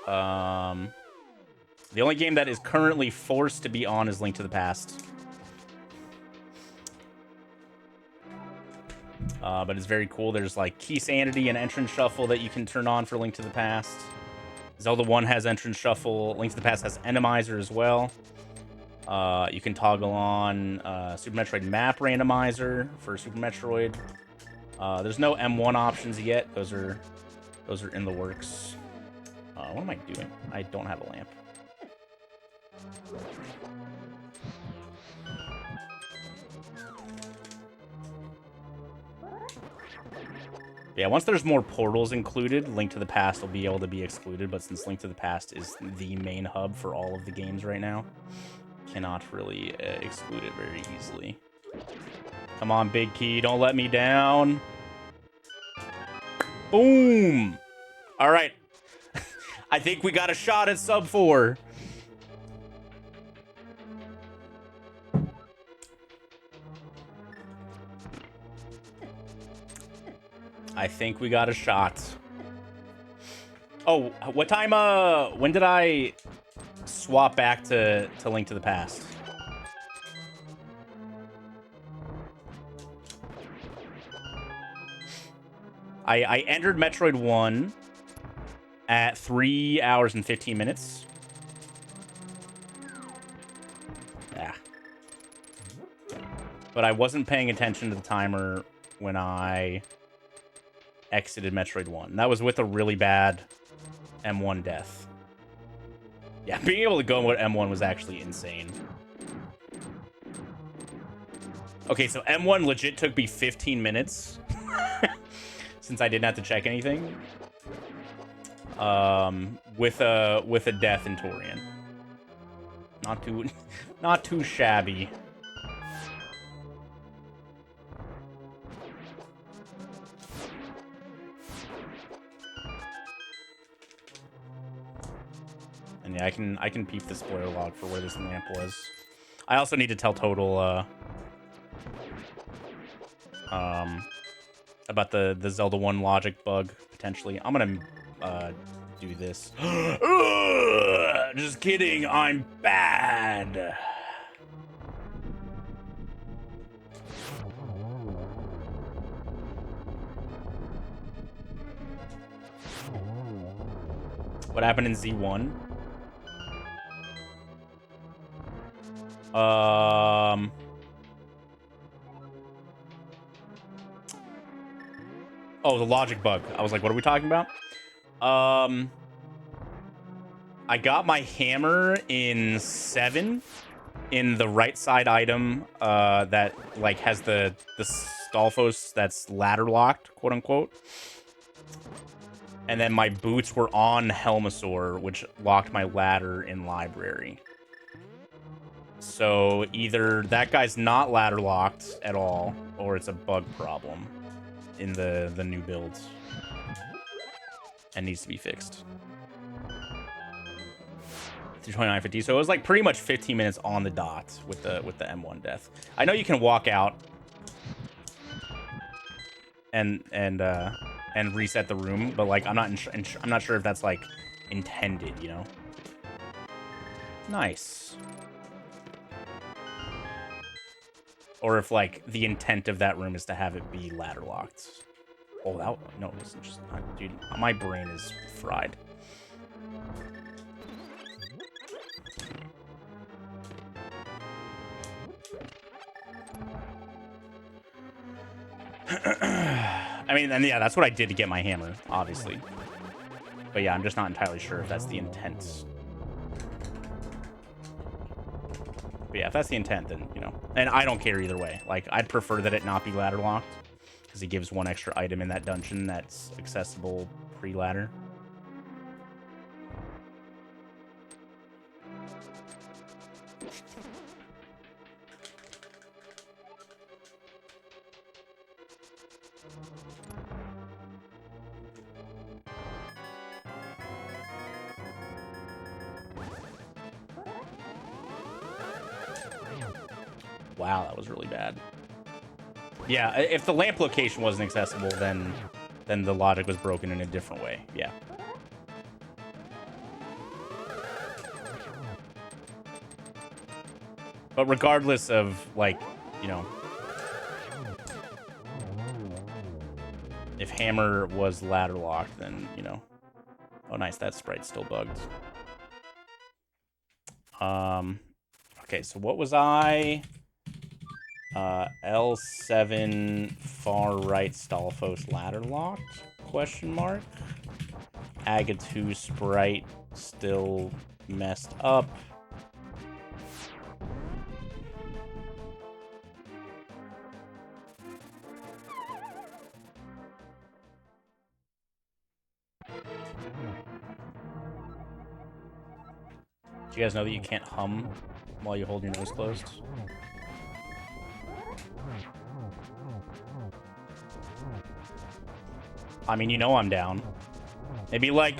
The only game that is currently forced to be on is Link to the Past. But it's very cool. There's like Key Sanity and Entrance Shuffle that you can turn on for Link to the Past. Zelda 1 has Entrance Shuffle. Link to the Past has Randomizer as well. You can toggle on Super Metroid Map Randomizer for Super Metroid. There's no M1 options yet. Those are in the works. What am I doing? I don't have a lamp. Yeah, once there's more portals included, Link to the Past will be able to be excluded, but since Link to the Past is the main hub for all of the games right now, cannot really exclude it very easily. Come on, Big Key, don't let me down. Boom! All right. I think we got a shot at sub 4. I think we got a shot. Oh, what time, when did I swap back to Link to the Past? I entered Metroid 1 at 3 hours and 15 minutes. Yeah. But I wasn't paying attention to the timer when I exited Metroid 1. That was with a really bad M1 death. Yeah, being able to go with M1 was actually insane. Okay, so M1 legit took me 15 minutes since I didn't have to check anything. With a death in Torian. Not too shabby. And yeah, I can peep the spoiler log for where this lamp was. I also need to tell Total about the Zelda 1 logic bug, potentially. I'm gonna do this. Just kidding, I'm bad. What happened in Z1? Oh, the logic bug. I was like, what are we talking about? I got my hammer in 7 in the right side item that like has the Stalfos that's ladder locked, quote unquote. And then my boots were on Helmasaur, which locked my ladder in library. So either that guy's not ladder locked at all, or it's a bug problem in the new builds and needs to be fixed. 2950. So it was like pretty much 15 minutes on the dot with the M1 death. I know you can walk out and reset the room, but like I'm not sure if that's like intended, you know. Nice. Or if like the intent of that room is to have it be ladder locked. Oh, that no, listen, just dude, my brain is fried. I mean, and yeah, that's what I did to get my hammer, obviously. But yeah, I'm just not entirely sure if that's the intent. But yeah, if that's the intent, then, you know. And I don't care either way. Like, I'd prefer that it not be ladder locked, because it gives one extra item in that dungeon that's accessible pre-ladder. Wow, that was really bad. Yeah, if the lamp location wasn't accessible, then the logic was broken in a different way. Yeah. But regardless of, like, you know, if hammer was ladder locked, then, you know. Oh, nice, that sprite's still bugged. Okay, so what was I? L7 far right Stalfos ladder locked? Question mark. Aga2 sprite still messed up. Do you guys know that you can't hum while you hold your nose closed? I mean, you know I'm down. Maybe like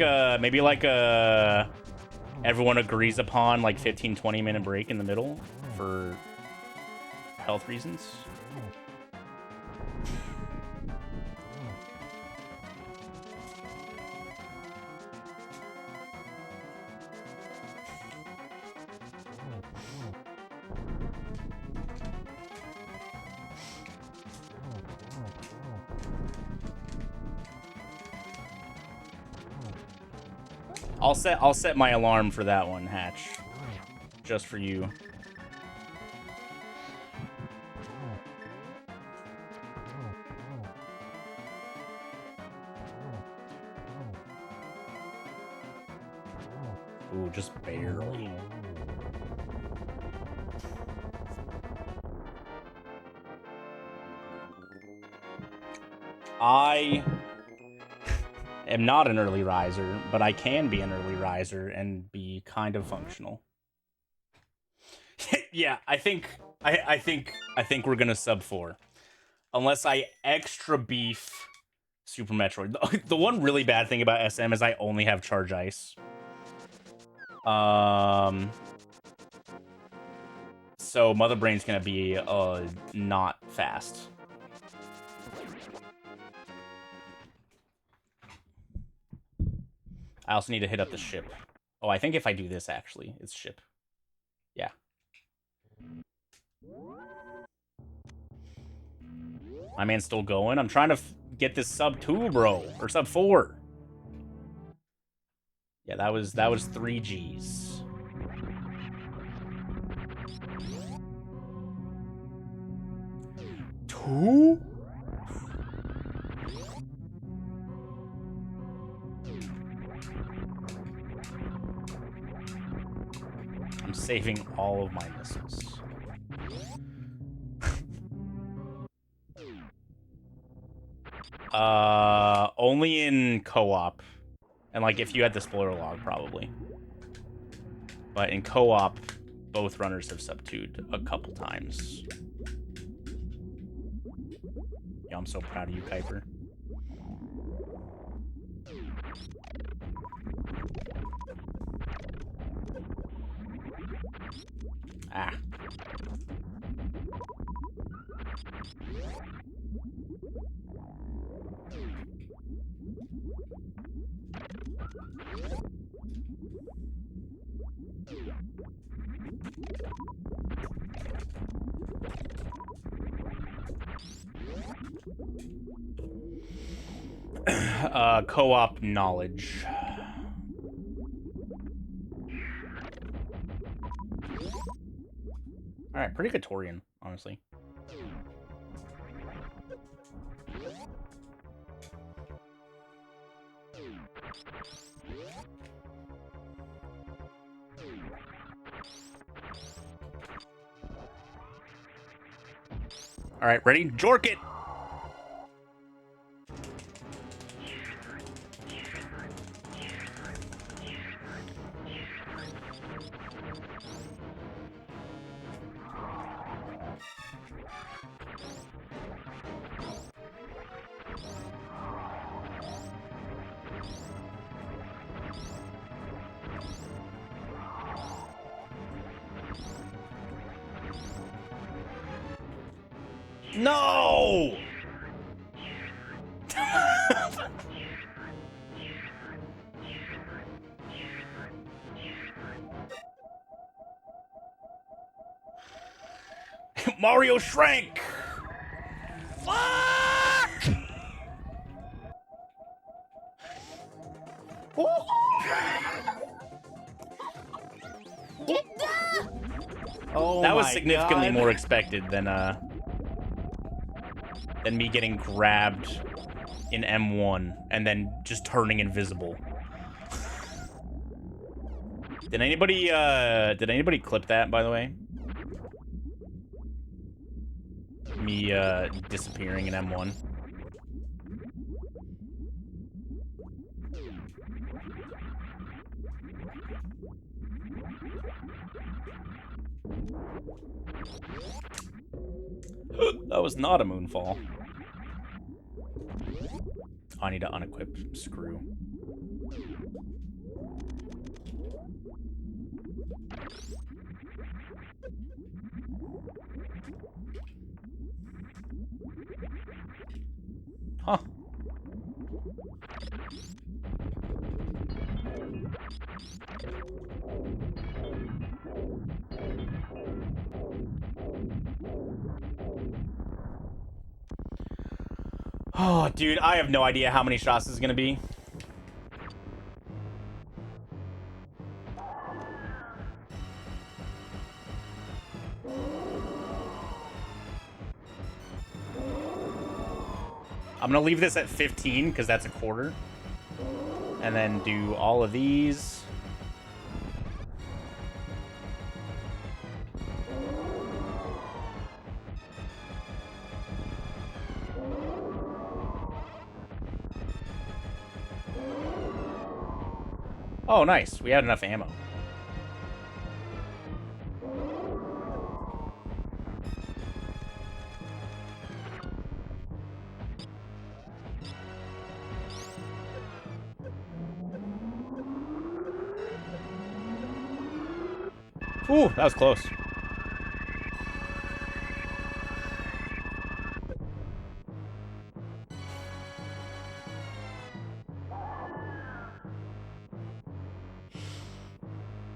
everyone agrees upon like 15-20 minute break in the middle for health reasons. I'll set my alarm for that one, Hatch. Just for you. Ooh, just barely. I am not an early riser, but I can be an early riser and be kind of functional. Yeah, I think we're gonna sub 4, unless I extra beef Super Metroid. The one really bad thing about SM is I only have Charge Ice. So Mother Brain's gonna be not fast. I also need to hit up the ship. Oh, I think if I do this, actually, it's ship. Yeah. My man's still going. I'm trying to get this sub 2, bro. Or sub 4. Yeah, that was 3 Gs. Two? I'm saving all of my missiles. Only in co-op. And, like, if you had the spoiler log, probably. But in co-op, both runners have sub-2'd a couple times. Yeah, I'm so proud of you, Kuiper. Ah. Co-op knowledge. Alright, pretty good Torian, honestly. Alright, ready? Jork it! No! Mario shrank! Fuck! Oh, that was my significantly God. more expected than me getting grabbed in M1 and then just turning invisible. Did anybody clip that, by the way? Me disappearing in M1. That was not a moonfall. I need to unequip screw. Huh. Oh, dude, I have no idea how many shots this is gonna be. I'm gonna leave this at 15 because that's a quarter. And then do all of these. Oh, nice. We had enough ammo. Ooh, that was close.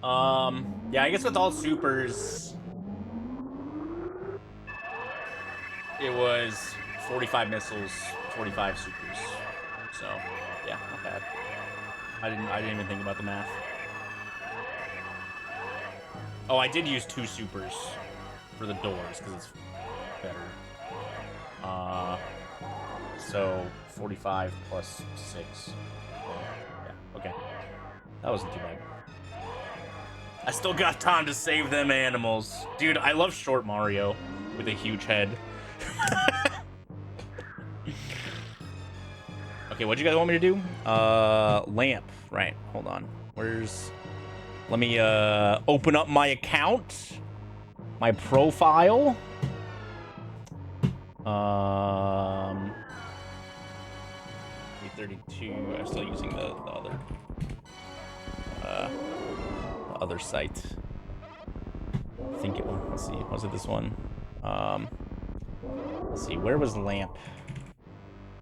Yeah, I guess with all supers, it was 45 missiles, 45 supers. So, yeah, not bad. I didn't even think about the math. Oh, I did use 2 supers for the doors because it's better. So 45 plus 6. Yeah, okay. That wasn't too bad. I still got time to save them animals. Dude, I love short Mario with a huge head. Okay, what do you guys want me to do? Lamp. Right, hold on. Let me open up my account. My profile. 832. I'm still using the other site. I think it was. Let's see. Was it this one? Let's see. Where was Lamp?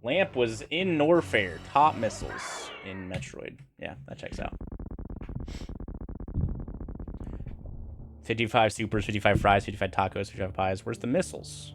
Lamp was in Norfair. Top missiles in Metroid. Yeah, that checks out. 55 supers, 55 fries, 55 tacos, 55 pies. Where's the missiles?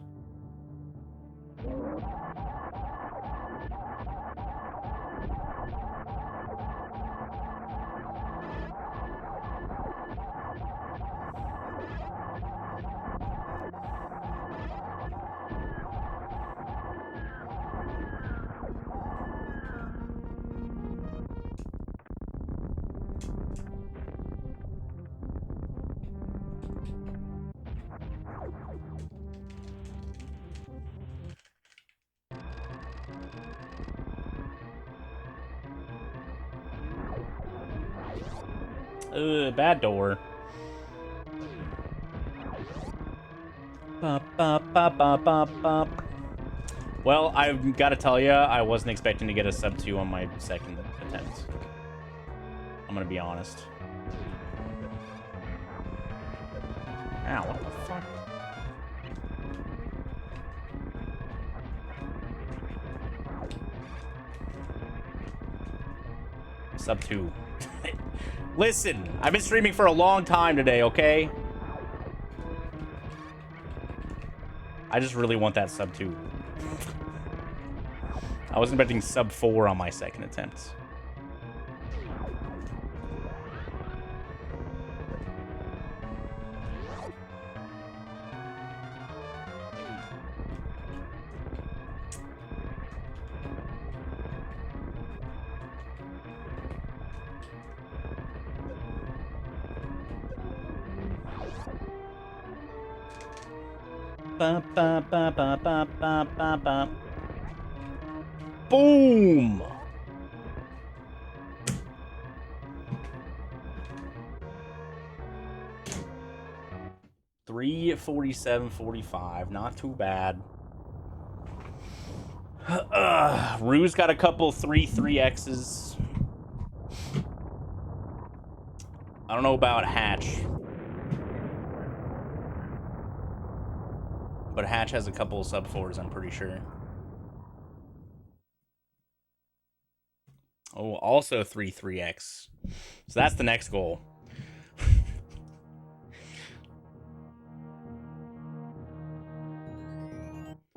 Bad door. Well, I've got to tell you, I wasn't expecting to get a sub 2 on my second attempt. I'm gonna be honest. Ow, what the fuck? Sub 2. Listen, I've been streaming for a long time today, okay? I just really want that sub 2. I was expecting sub 4 on my second attempt. Boom! $347.45, not too bad. Rue's got a couple 3-3X's. I don't know about Hatch. But Hatch has a couple sub 4s, I'm pretty sure. Oh, also 3-3X. So that's the next goal.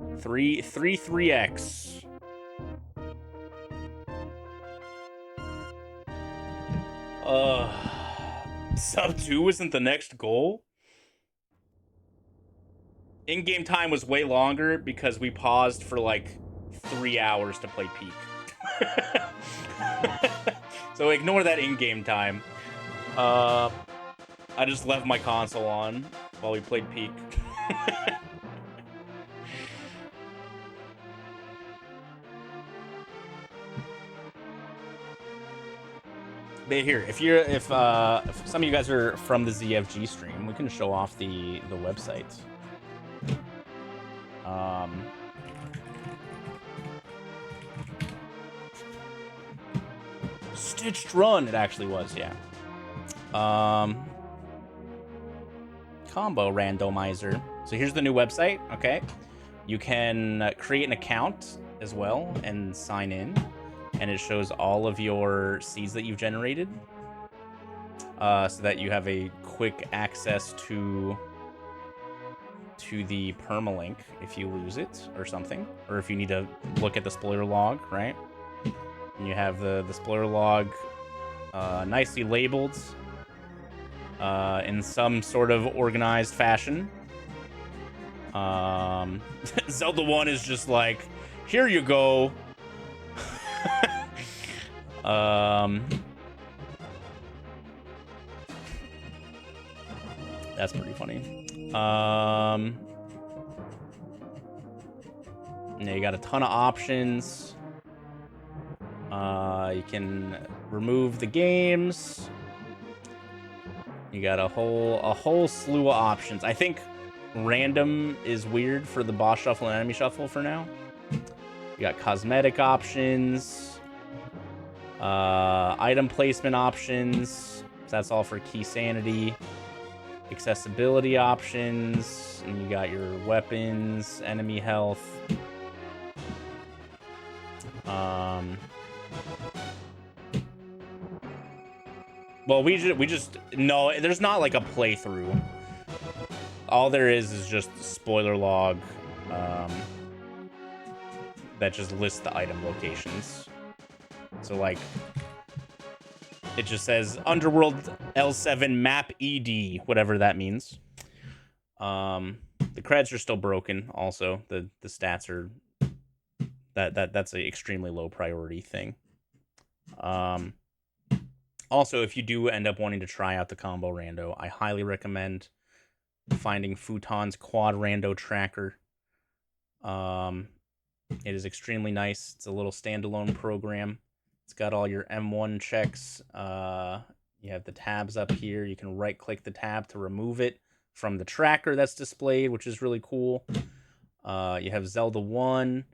3-3X. Sub 2 isn't the next goal? In-game time was way longer because we paused for like 3 hours to play Peak. So ignore that in-game time. I just left my console on while we played Peak. But here, if some of you guys are from the ZFG stream, we can show off the website. Stitched Run, it actually was, yeah. Combo Randomizer. So here's the new website, okay? You can create an account as well and sign in, and it shows all of your seeds that you've generated. so that you have a quick access to the permalink if you lose it or something, or if you need to look at the spoiler log, right? And you have the spoiler log nicely labeled in some sort of organized fashion. Zelda 1 is just like, here you go. That's pretty funny. Yeah, you got a ton of options. You can remove the games. You got a whole slew of options. I think random is weird for the boss shuffle and enemy shuffle for now. You got cosmetic options, item placement options. That's all for key sanity. Accessibility options, and you got your weapons, enemy health. Well, we just no. There's not like a playthrough. All there is just spoiler log that just lists the item locations. So like, it just says Underworld L7 map ED, whatever that means. The creds are still broken. Also, the stats are that's an extremely low priority thing. Also, if you do end up wanting to try out the combo rando, I highly recommend finding Futon's quad rando tracker. It is extremely nice. It's a little standalone program. It's got all your M1 checks. You have the tabs up here. You can right-click the tab to remove it from the tracker that's displayed, which is really cool. You have Zelda 1.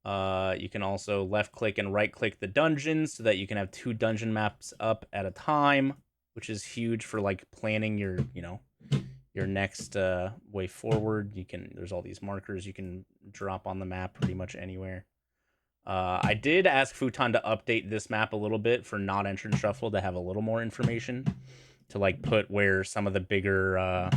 You can also left-click and right-click the dungeons so that you can have 2 dungeon maps up at a time, which is huge for like planning your, your next way forward. There's all these markers you can drop on the map pretty much anywhere. I did ask Futon to update this map a little bit for not entrance shuffle to have a little more information to like put where some of the bigger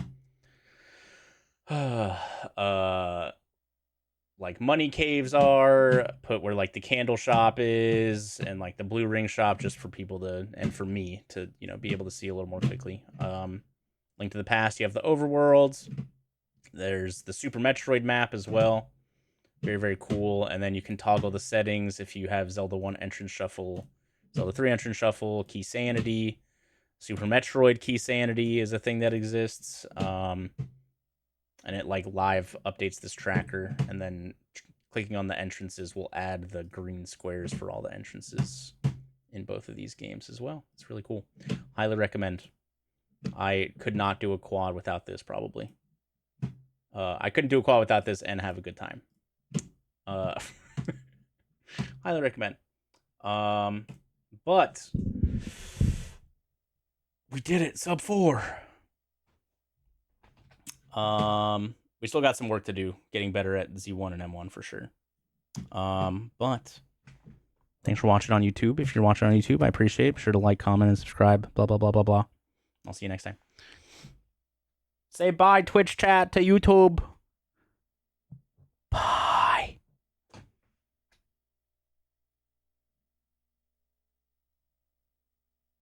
like money caves are, put where like the candle shop is, and like the blue ring shop, just for people to, and for me to, be able to see a little more quickly. Link to the Past, you have the overworlds. There's the Super Metroid map as well. Very, very cool. And then you can toggle the settings if you have Zelda 1 entrance shuffle, Zelda 3 entrance shuffle, key sanity. Super Metroid key sanity is a thing that exists. And it like live updates this tracker, and then clicking on the entrances will add the green squares for all the entrances in both of these games as well. It's really cool. Highly recommend. I could not do a quad without this, probably. I couldn't do a quad without this and have a good time. Highly recommend. But we did it, sub 4. We still got some work to do, getting better at Z1 and M1 for sure. But thanks for watching on YouTube. If you're watching on YouTube, I appreciate it. Be sure to like, comment, and subscribe. Blah, blah, blah, blah, blah. I'll see you next time. Say bye, Twitch chat, to YouTube. Bye.